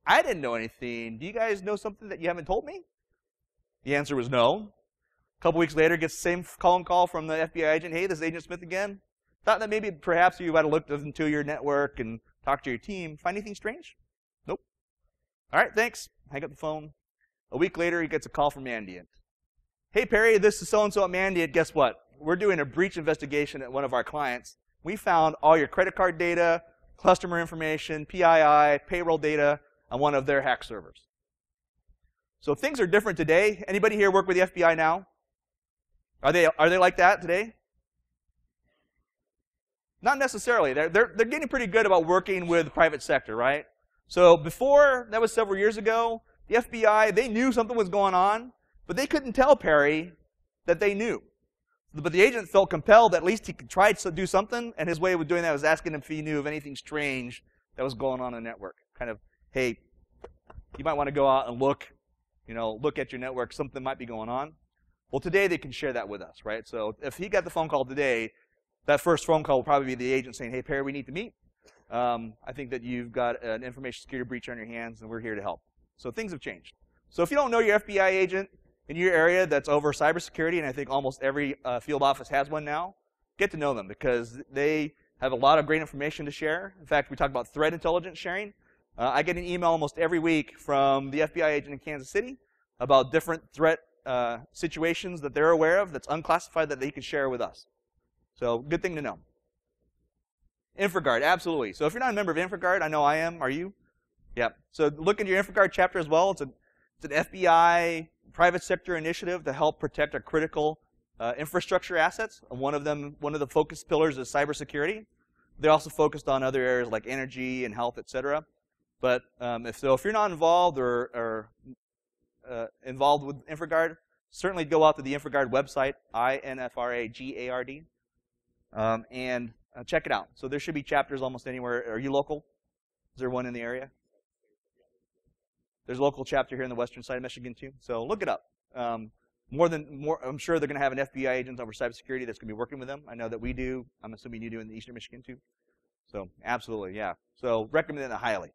I didn't know anything. Do you guys know something that you haven't told me? The answer was no. A couple weeks later, gets the same call from the FBI agent. Hey, this is Agent Smith again. Thought that maybe perhaps you might have looked into your network and talked to your team. Find anything strange? Nope. All right, thanks. Hang up the phone. A week later, he gets a call from Mandiant. Hey, Perry, this is so-and-so at Mandiant. Guess what? We're doing a breach investigation at one of our clients. We found all your credit card data, customer information, PII, payroll data on one of their hack servers. So things are different today. Anybody here work with the FBI now? Are they like that today? Not necessarily. They're getting pretty good about working with the private sector, right? So before, that was several years ago, the FBI, they knew something was going on, but they couldn't tell Perry that they knew. But the agent felt compelled that at least he could try to do something, and his way of doing that was asking him if he knew of anything strange that was going on in the network. Kind of, hey, you might want to go out and look at your network. Something might be going on. Well, today they can share that with us, right? So if he got the phone call today, that first phone call will probably be the agent saying, hey, Perry, we need to meet. I think that you've got an information security breach on your hands, and we're here to help. So things have changed. So if you don't know your FBI agent in your area that's over cybersecurity, and I think almost every field office has one now, get to know them because they have a lot of great information to share. In fact, we talk about threat intelligence sharing. I get an email almost every week from the FBI agent in Kansas City about different threat situations that they're aware of that's unclassified that they can share with us. So good thing to know. InfraGard, absolutely. So if you're not a member of InfraGard, I know I am. Are you? Yeah. So look into your InfraGard chapter as well. It's an FBI private sector initiative to help protect our critical infrastructure assets. One of the focus pillars is cybersecurity. They also focused on other areas like energy and health, etc. But if you're not involved or involved with InfraGard, certainly go out to the InfraGard website, INFRAGARD, and check it out. So there should be chapters almost anywhere. Are you local? Is there one in the area? There's a local chapter here in the western side of Michigan too. So look it up. I'm sure they're going to have an FBI agent over cybersecurity that's going to be working with them. I know that we do. I'm assuming you do in the eastern Michigan too. So absolutely, yeah. So recommend it highly.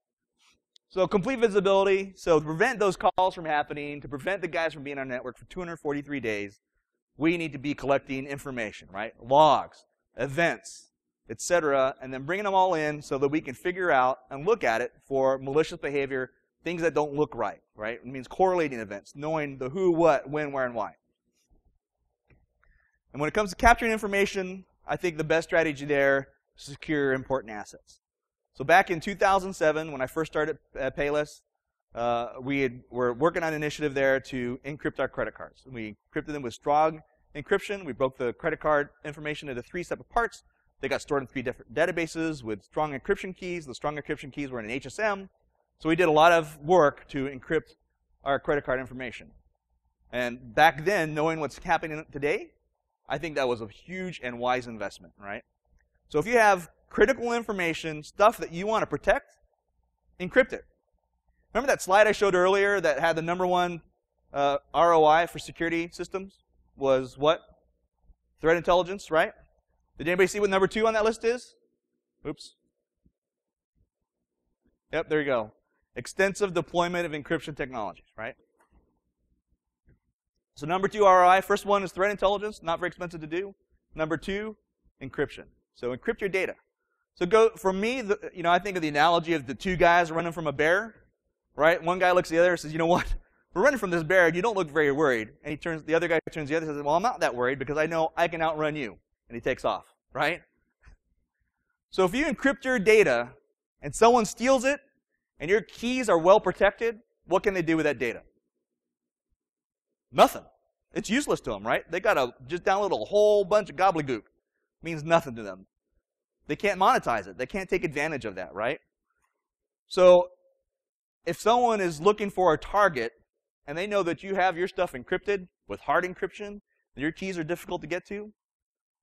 So complete visibility. So to prevent those calls from happening, to prevent the guys from being on our network for 243 days, we need to be collecting information, right? Logs, events, etc., and then bringing them all in so that we can figure out and look at it for malicious behavior, things that don't look right, right? It means correlating events, knowing the who, what, when, where, and why. And when it comes to capturing information, I think the best strategy there is to secure important assets. So back in 2007, when I first started at Payless, we were working on an initiative there to encrypt our credit cards. We encrypted them with strong encryption. We broke the credit card information into 3 separate parts. They got stored in 3 different databases with strong encryption keys. The strong encryption keys were in an HSM. So we did a lot of work to encrypt our credit card information. And back then, knowing what's happening today, I think that was a huge and wise investment, right? So if you have critical information, stuff that you want to protect, encrypt it. Remember that slide I showed earlier that had the #1 ROI for security systems was what? Threat intelligence, right? Did anybody see what #2 on that list is? Oops. Yep, there you go. Extensive deployment of encryption technologies, right? So #2 ROI, first one is threat intelligence, not very expensive to do. #2, encryption. So encrypt your data. So for me, I think of the analogy of the 2 guys running from a bear, right? One guy looks at the other and says, you know what? We're running from this bear, and you don't look very worried. And the other guy turns to the other and says, well, I'm not that worried because I know I can outrun you. And he takes off, right? So if you encrypt your data and someone steals it and your keys are well protected, what can they do with that data? Nothing. It's useless to them, right? They got to just download a whole bunch of gobbledygook. It means nothing to them. They can't monetize it. They can't take advantage of that, right? So if someone is looking for a target and they know that you have your stuff encrypted with hard encryption and your keys are difficult to get to,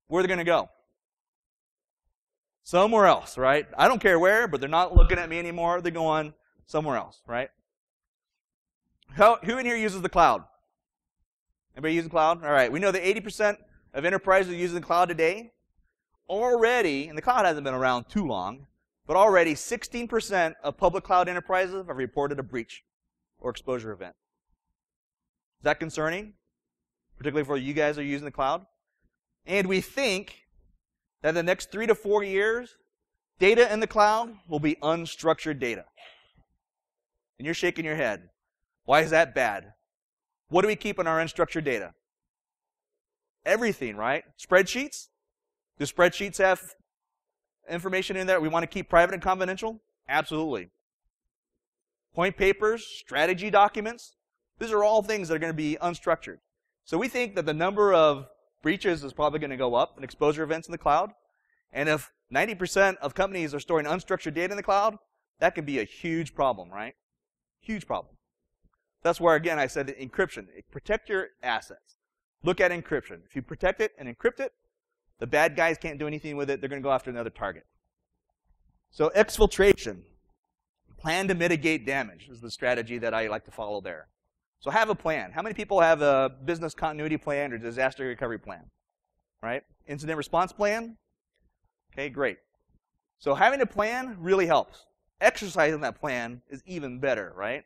where are they going to go? Somewhere else, right? I don't care where, but they're not looking at me anymore. They're going somewhere else, right? Who in here uses the cloud? Anybody use the cloud? All right. We know that 80% of enterprises are using the cloud today. Already, and the cloud hasn't been around too long, but already 16% of public cloud enterprises have reported a breach or exposure event. Is that concerning? Particularly for you guys who are using the cloud? And we think that in the next 3 to 4 years, data in the cloud will be unstructured data. And you're shaking your head. Why is that bad? What do we keep in our unstructured data? Everything, right? Spreadsheets? Do spreadsheets have information in there we want to keep private and confidential? Absolutely. Point papers, strategy documents, these are all things that are going to be unstructured. So we think that the number of breaches is probably going to go up and exposure events in the cloud. And if 90% of companies are storing unstructured data in the cloud, that can be a huge problem, right? Huge problem. That's where, again, I said encryption. Protect your assets. Look at encryption. If you protect it and encrypt it, the bad guys can't do anything with it. They're going to go after another target. So exfiltration. Plan to mitigate damage is the strategy that I like to follow there. So have a plan. How many people have a business continuity plan or disaster recovery plan? Right? Incident response plan? Okay, great. So having a plan really helps. Exercising that plan is even better, right?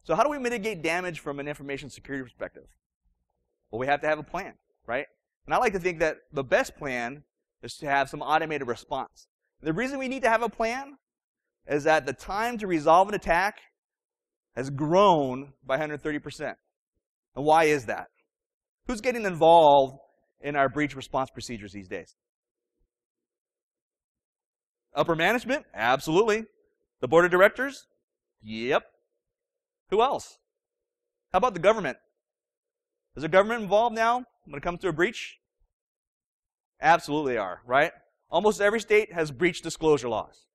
So how do we mitigate damage from an information security perspective? Well, we have to have a plan, right? And I like to think that the best plan is to have some automated response. The reason we need to have a plan is that the time to resolve an attack has grown by 130%. And why is that? Who's getting involved in our breach response procedures these days? Upper management? Absolutely. The board of directors? Yep. Who else? How about the government? Is the government involved now when it comes to a breach? Absolutely are, right? Almost every state has breach disclosure laws.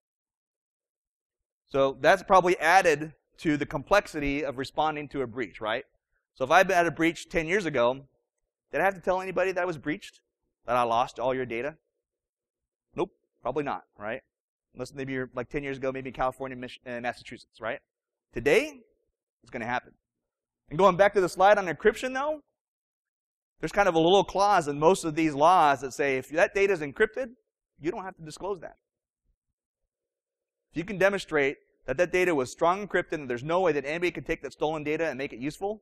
So that's probably added to the complexity of responding to a breach, right? So if I had a breach 10 years ago, did I have to tell anybody that I was breached? That I lost all your data? Nope, probably not, right? Unless maybe you're like 10 years ago, maybe California and Massachusetts, right? Today, it's going to happen. And going back to the slide on encryption, though, there's kind of a little clause in most of these laws that say if that data is encrypted, you don't have to disclose that. If you can demonstrate that that data was strong encrypted and there's no way that anybody could take that stolen data and make it useful,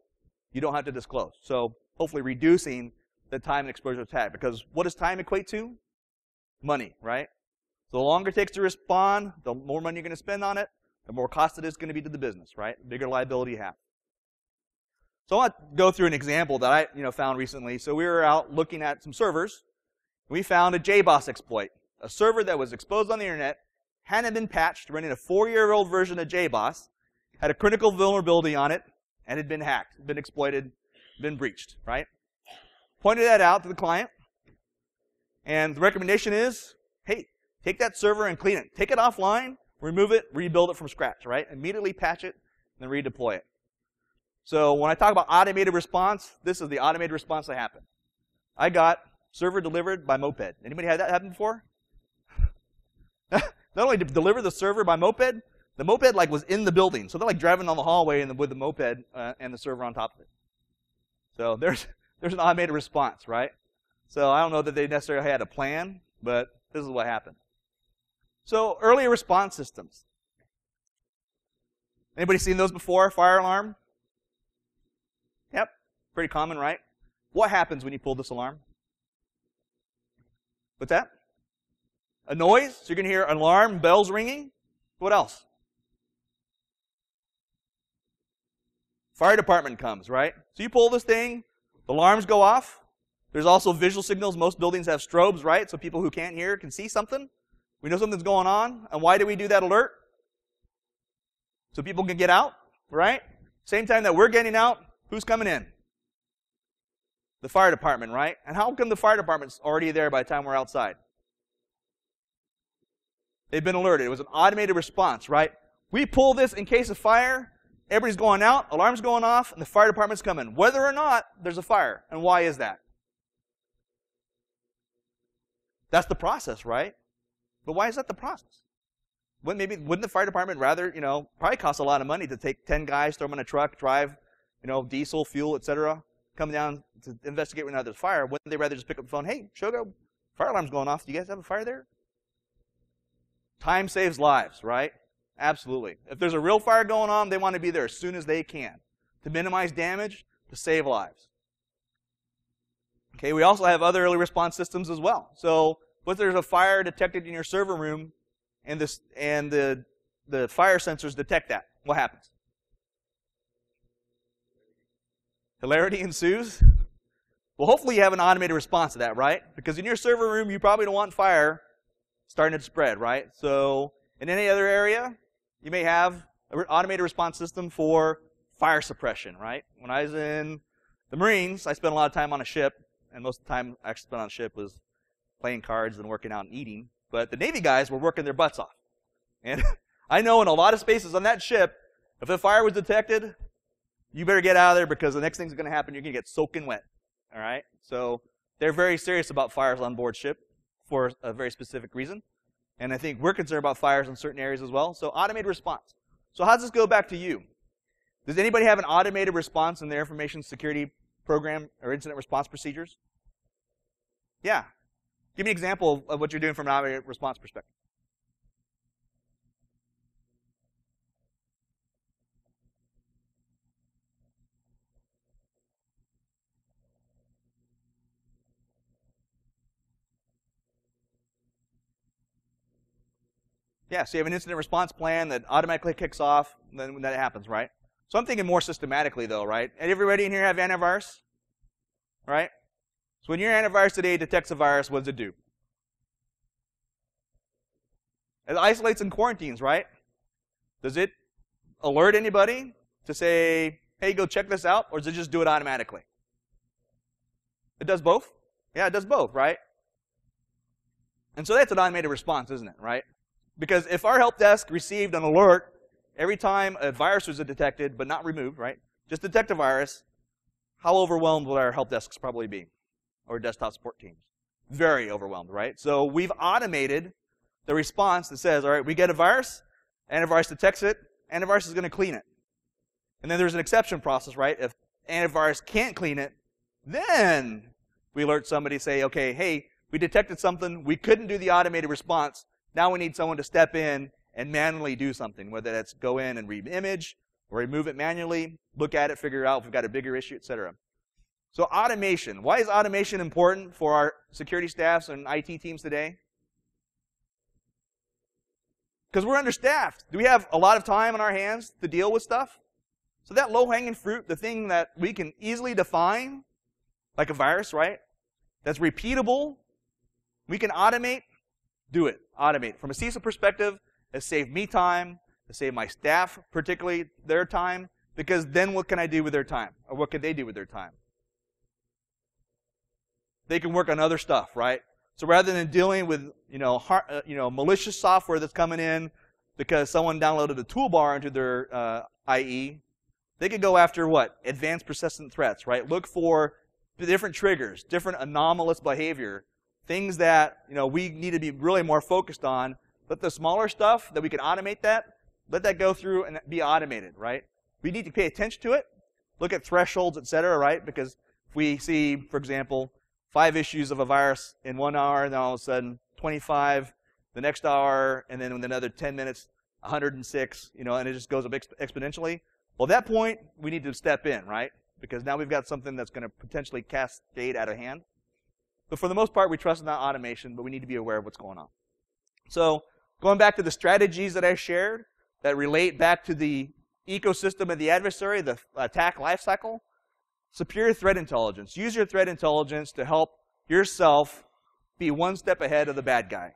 you don't have to disclose. So hopefully reducing the time and exposure to attack. Because what does time equate to? Money, right? So the longer it takes to respond, the more money you're going to spend on it, the more cost it is going to be to the business, right? The bigger liability you have. So I want to go through an example that I found recently. So we were out looking at some servers. We found a JBoss exploit, a server that was exposed on the internet, hadn't been patched, running a 4-year-old version of JBoss, had a critical vulnerability on it, and had been hacked, been exploited, been breached, right? Pointed that out to the client, and the recommendation is, hey, take that server and clean it. Take it offline, remove it, rebuild it from scratch, right? Immediately patch it, and then redeploy it. So when I talk about automated response, this is the automated response that happened. I got server delivered by moped. Anybody had that happen before? Not only to deliver the server by moped, the moped was in the building. So they're driving down the hallway with the moped and the server on top of it. So there's an automated response, right? So I don't know that they necessarily had a plan, but this is what happened. So early response systems. Anybody seen those before? Fire alarm? Yep, pretty common, right? What happens when you pull this alarm? What's that? A noise? So you're going to hear alarm, bells ringing. What else? Fire department comes, right? So you pull this thing, the alarms go off. There's also visual signals. Most buildings have strobes, right? So people who can't hear can see something. We know something's going on. And why do we do that alert? So people can get out, right? Same time that we're getting out, who's coming in? The fire department, right? And how come the fire department's already there by the time we're outside? They've been alerted. It was an automated response, right? We pull this in case of fire. Everybody's going out, alarm's going off, and the fire department's coming, whether or not there's a fire. And why is that? That's the process, right? But why is that the process? Wouldn't the fire department rather, probably cost a lot of money to take 10 guys, throw them in a truck, drive, diesel, fuel, etc., come down to investigate whether there's fire? Wouldn't they rather just pick up the phone, hey, Shogo, fire alarm's going off. Do you guys have a fire there? Time saves lives, right? Absolutely. If there's a real fire going on, they want to be there as soon as they can to minimize damage, to save lives. Okay, we also have other early response systems as well. So, if there's a fire detected in your server room and the fire sensors detect that, what happens? Hilarity ensues? Well, hopefully you have an automated response to that, right? Because in your server room, you probably don't want fire starting to spread, right? So, in any other area, you may have an automated response system for fire suppression, right? When I was in the Marines, I spent a lot of time on a ship, and most of the time I spent on a ship was playing cards and working out and eating. But the Navy guys were working their butts off. And I know in a lot of spaces on that ship, if a fire was detected, you better get out of there because the next thing's going to happen, you're going to get soaking wet. All right? So they're very serious about fires on board ship for a very specific reason. And I think we're concerned about fires in certain areas as well. So automated response. So how does this go back to you? Does anybody have an automated response in their information security program or incident response procedures? Yeah. Give me an example of what you're doing from an automated response perspective. Yeah, so you have an incident response plan that automatically kicks off when that happens, right? So I'm thinking more systematically, though, right? And everybody in here have antivirus? Right? So when your antivirus today detects a virus, what does it do? It isolates and quarantines, right? Does it alert anybody to say, hey, go check this out? Or does it just do it automatically? It does both? Yeah, it does both, right? And so that's an automated response, isn't it, right? Because if our help desk received an alert every time a virus was detected but not removed, right? Just detect a virus, how overwhelmed would our help desks probably be? Or desktop support teams? Very overwhelmed, right? So we've automated the response that says, all right, we get a virus, antivirus detects it, antivirus is going to clean it. And then there's an exception process, right? If antivirus can't clean it, then we alert somebody, say, okay, hey, we detected something, we couldn't do the automated response, now we need someone to step in and manually do something, whether that's go in and re-image or remove it manually, look at it, figure out if we've got a bigger issue, etc. So automation. Why is automation important for our security staffs and IT teams today? Because we're understaffed. Do we have a lot of time on our hands to deal with stuff? So that low-hanging fruit, the thing that we can easily define, like a virus, right? That's repeatable, we can automate, do it. Automate. From a CISO perspective, it saved me time, it saved my staff, particularly their time, because then what can I do with their time? Or what could they do with their time? They can work on other stuff, right? So rather than dealing with malicious software that's coming in because someone downloaded a toolbar into their IE, they could go after what? Advanced persistent threats, right? Look for different triggers, different anomalous behavior, things that we need to be really more focused on. Let the smaller stuff that we can automate let that go through and be automated, right? We need to pay attention to it, look at thresholds, etc., right? Because if we see, for example, 5 issues of a virus in 1 hour, and then all of a sudden 25 the next hour, and then in another 10 minutes, 106, and it just goes up exponentially. Well, at that point, we need to step in, right? Because now we've got something that's going to potentially cascade out of hand. But for the most part, we trust in that automation, but we need to be aware of what's going on. So going back to the strategies that I shared that relate back to the ecosystem of the adversary, the attack lifecycle, superior threat intelligence. Use your threat intelligence to help yourself be one step ahead of the bad guy.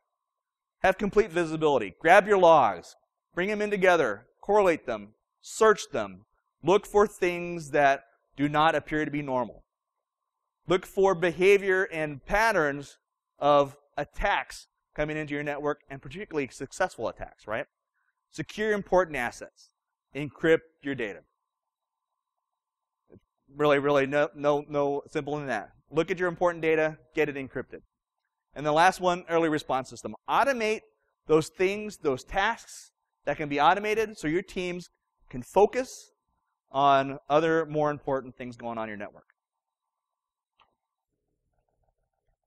Have complete visibility. Grab your logs. Bring them in together. Correlate them. Search them. Look for things that do not appear to be normal. Look for behavior and patterns of attacks coming into your network, and particularly successful attacks, right? Secure important assets. Encrypt your data. Really, no simple than that. Look at your important data, get it encrypted. And the last one, early response system. Automate those things, those tasks that can be automated so your teams can focus on other more important things going on in your network.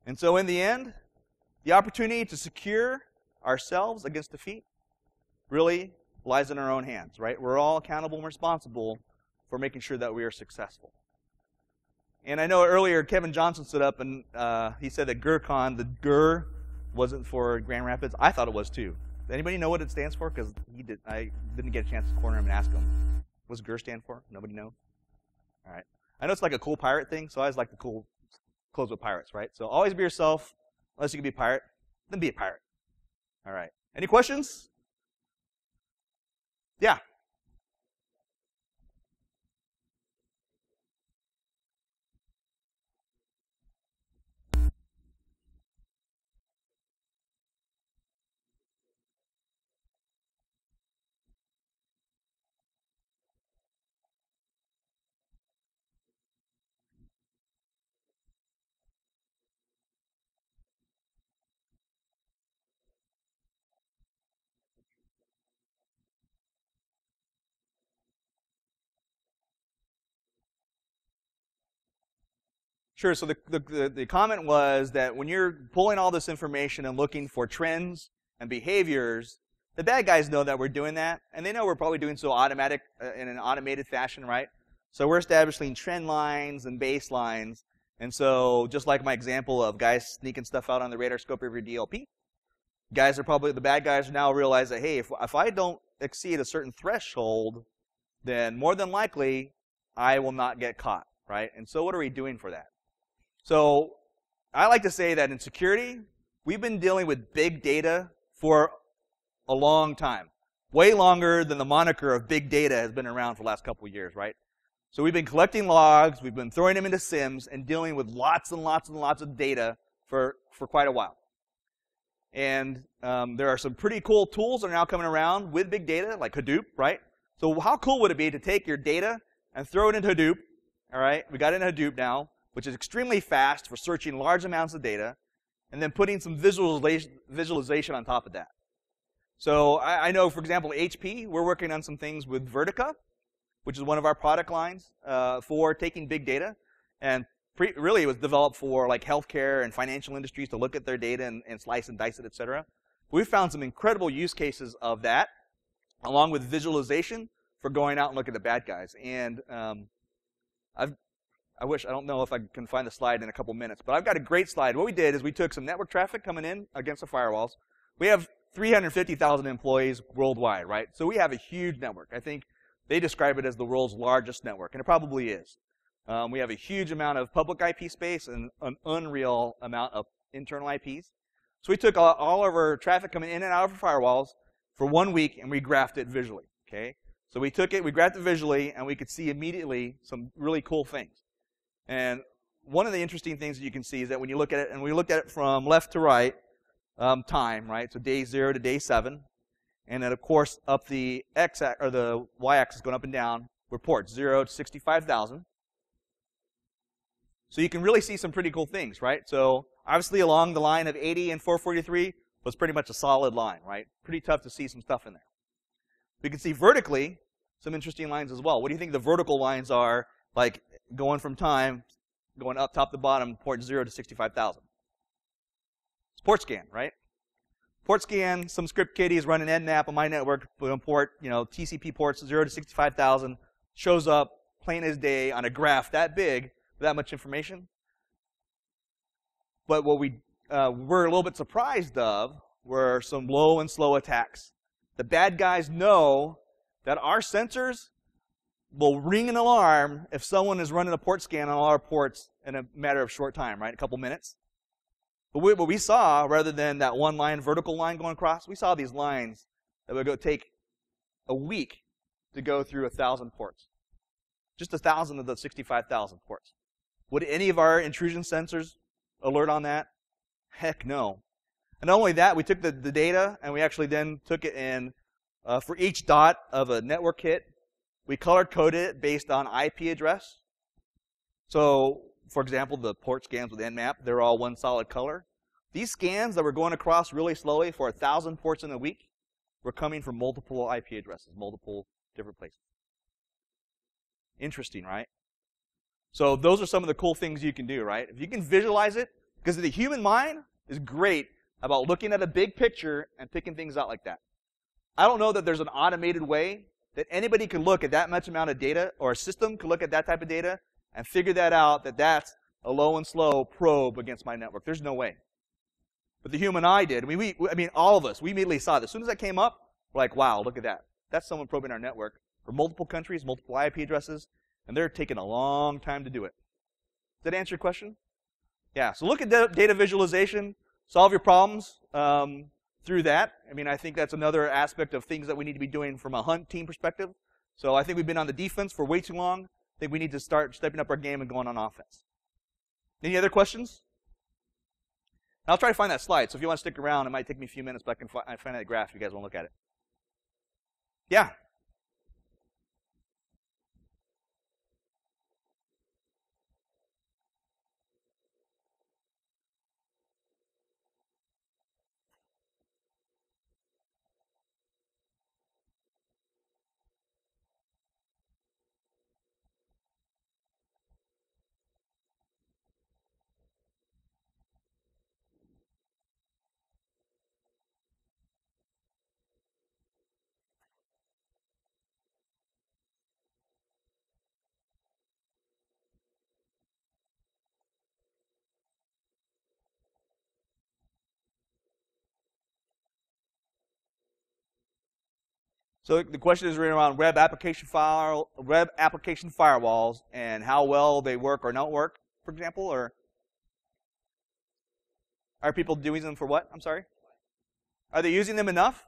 And so in the end, the opportunity to secure ourselves against defeat really lies in our own hands, right? We're all accountable and responsible for making sure that we are successful. And I know earlier Kevin Johnson stood up and he said that GrrCON, the GrrR wasn't for Grand Rapids. I thought it was too. Does anybody know what it stands for? Because I didn't get a chance to corner him and ask him. What does GrrR stand for? Nobody knows? All right. I know it's like a cool pirate thing, so I always like the cool clothes with pirates, right? So always be yourself. Unless you can be a pirate, then be a pirate. All right. Any questions? Yeah. Sure, so the comment was that when you're pulling all this information and looking for trends and behaviors, the bad guys know that we're doing that, and they know we're probably doing so in an automated fashion, right? So we're establishing trend lines and baselines, and so just like my example of guys sneaking stuff out on the radar scope of your DLP, the bad guys now realize that, hey, if I don't exceed a certain threshold, then more than likely I will not get caught, right? And so what are we doing for that? So I like to say that in security, we've been dealing with big data for a long time. Way longer than the moniker of big data has been around for the last couple of years, right? So we've been collecting logs, we've been throwing them into SIMs, and dealing with lots and lots and lots of data for quite a while. And there are some pretty cool tools that are now coming around with big data, like Hadoop, right? So how cool would it be to take your data and throw it into Hadoop, all right? We got it in Hadoop now, which is extremely fast for searching large amounts of data, and then putting some visualization on top of that. So I know, for example, HP, we're working on some things with Vertica, which is one of our product lines for taking big data. And really it was developed for like healthcare and financial industries to look at their data and slice and dice it, et cetera. We've found some incredible use cases of that, along with visualization for going out and looking at the bad guys. And I don't know if I can find the slide in a couple minutes, but I've got a great slide. What we did is we took some network traffic coming in against the firewalls. We have 350,000 employees worldwide, right? So we have a huge network. I think they describe it as the world's largest network, and it probably is. We have a huge amount of public IP space and an unreal amount of internal IPs. So we took all of our traffic coming in and out of our firewalls for 1 week, and we graphed it visually, okay? So we took it, we graphed it visually, and we could see immediately some really cool things. And one of the interesting things that you can see is that when you look at it, and we looked at it from left to right, time, right? So day 0 to day 7, and then of course up the or the y-axis going up and down, were ports 0 to 65,000. So you can really see some pretty cool things, right? So obviously along the line of 80 and 443 was pretty much a solid line, right? Pretty tough to see some stuff in there. We can see vertically some interesting lines as well. What do you think the vertical lines are, like going from time, going up top to bottom, port 0 to 65,000? It's port scan, right? Port scan, some script kiddies running nmap on my network, port, TCP ports 0 to 65,000, shows up plain as day on a graph that big, with that much information. But what we were a little bit surprised of were some low and slow attacks. The bad guys know that our sensors will ring an alarm if someone is running a port scan on all our ports in a matter of short time, right? A couple minutes. But what we saw, rather than that one line, vertical line going across, we saw these lines that would take a week to go through 1,000 ports. Just 1,000 of the 65,000 ports. Would any of our intrusion sensors alert on that? Heck no. And not only that, we took the data and we actually then took it in, for each dot of a network hit, we color-coded it based on IP address. So, for example, the port scans with Nmap, they're all one solid color. These scans that were going across really slowly for 1,000 ports in a week were coming from multiple IP addresses, multiple different places. Interesting, right? So those are some of the cool things you can do, right? If you can visualize it, because the human mind is great about looking at a big picture and picking things out like that. I don't know that there's an automated way that anybody could look at that much amount of data, or a system could look at that type of data and figure that out, that that's a low and slow probe against my network. There's no way. But the human eye did. I mean, all of us, we immediately saw it. As soon as that came up, we're like, wow, look at that. That's someone probing our network for multiple countries, multiple IP addresses, and they're taking a long time to do it. Does that answer your question? Yeah, so look at data visualization, solve your problems through that. I mean, I think that's another aspect of things that we need to be doing from a hunt team perspective. So I think we've been on the defense for way too long. I think we need to start stepping up our game and going on offense. Any other questions? I'll try to find that slide. So if you want to stick around, it might take me a few minutes, but I can find that graph if you guys want to look at it. Yeah? So the question is really around web application firewalls and how well they work or don't work, for example, or are people doing them for what? I'm sorry. Are they using them enough?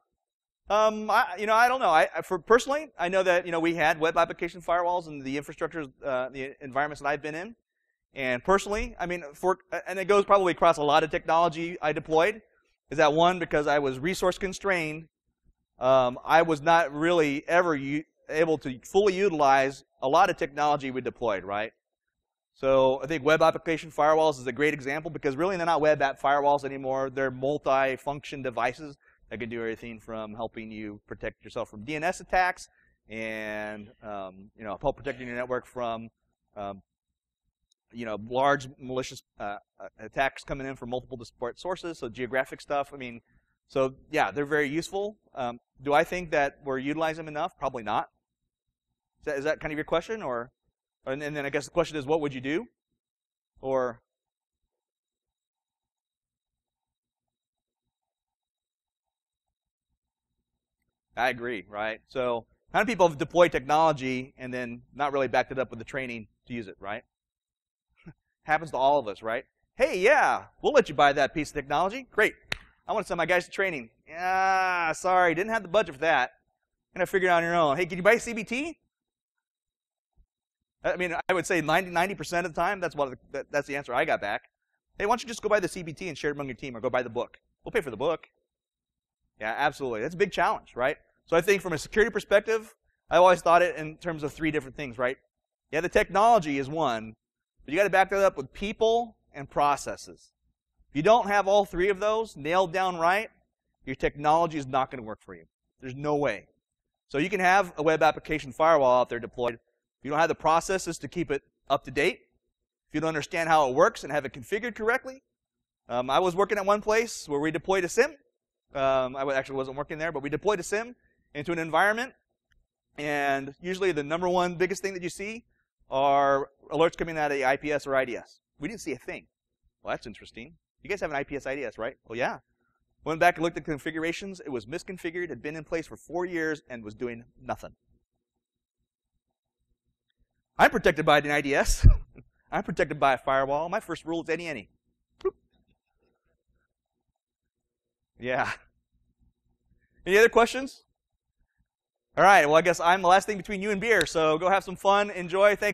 I don't know. Personally, I know that we had web application firewalls in the infrastructures, the environments that I've been in, and personally, I mean, and it goes probably across a lot of technology I deployed. Is that one, because I was resource constrained. I was not really ever able to fully utilize a lot of technology we deployed, right? So I think web application firewalls is a great example, because really they're not web app firewalls anymore. They're multi-function devices that can do everything from helping you protect yourself from DNS attacks and help protecting your network from large malicious attacks coming in from multiple disparate sources. So geographic stuff. I mean. So yeah, they're very useful. Do I think that we're utilizing them enough? Probably not. Is that kind of your question, and then I guess the question is, what would you do? Or I agree, right? So how many people have deployed technology and then not really backed it up with the training to use it, right? Happens to all of us, right? Hey, yeah, we'll let you buy that piece of technology. Great. I want to send my guys to training. Yeah, sorry, didn't have the budget for that. Gonna figure it out on your own. Hey, can you buy CBT? I mean, I would say 90% of the time, that's the answer I got back. Hey, why don't you just go buy the CBT and share it among your team, or go buy the book? We'll pay for the book. Yeah, absolutely. That's a big challenge, right? So I think from a security perspective, I always thought it in terms of three different things, right? Yeah, the technology is one, but you got to back that up with people and processes. If you don't have all three of those nailed down right, your technology is not going to work for you. There's no way. So you can have a web application firewall out there deployed. If you don't have the processes to keep it up to date, if you don't understand how it works and have it configured correctly. I was working at one place where we deployed a SIM. I actually wasn't working there, but we deployed a SIM into an environment. And usually the number one biggest thing that you see are alerts coming out of the IPS or IDS. We didn't see a thing. Well, that's interesting. You guys have an IPS IDS, right? Well, yeah. Went back and looked at configurations. It was misconfigured, had been in place for 4 years, and was doing nothing. I'm protected by an IDS. I'm protected by a firewall. My first rule is any. Yeah. Any other questions? All right. Well, I guess I'm the last thing between you and beer, so go have some fun. Enjoy. Thank you.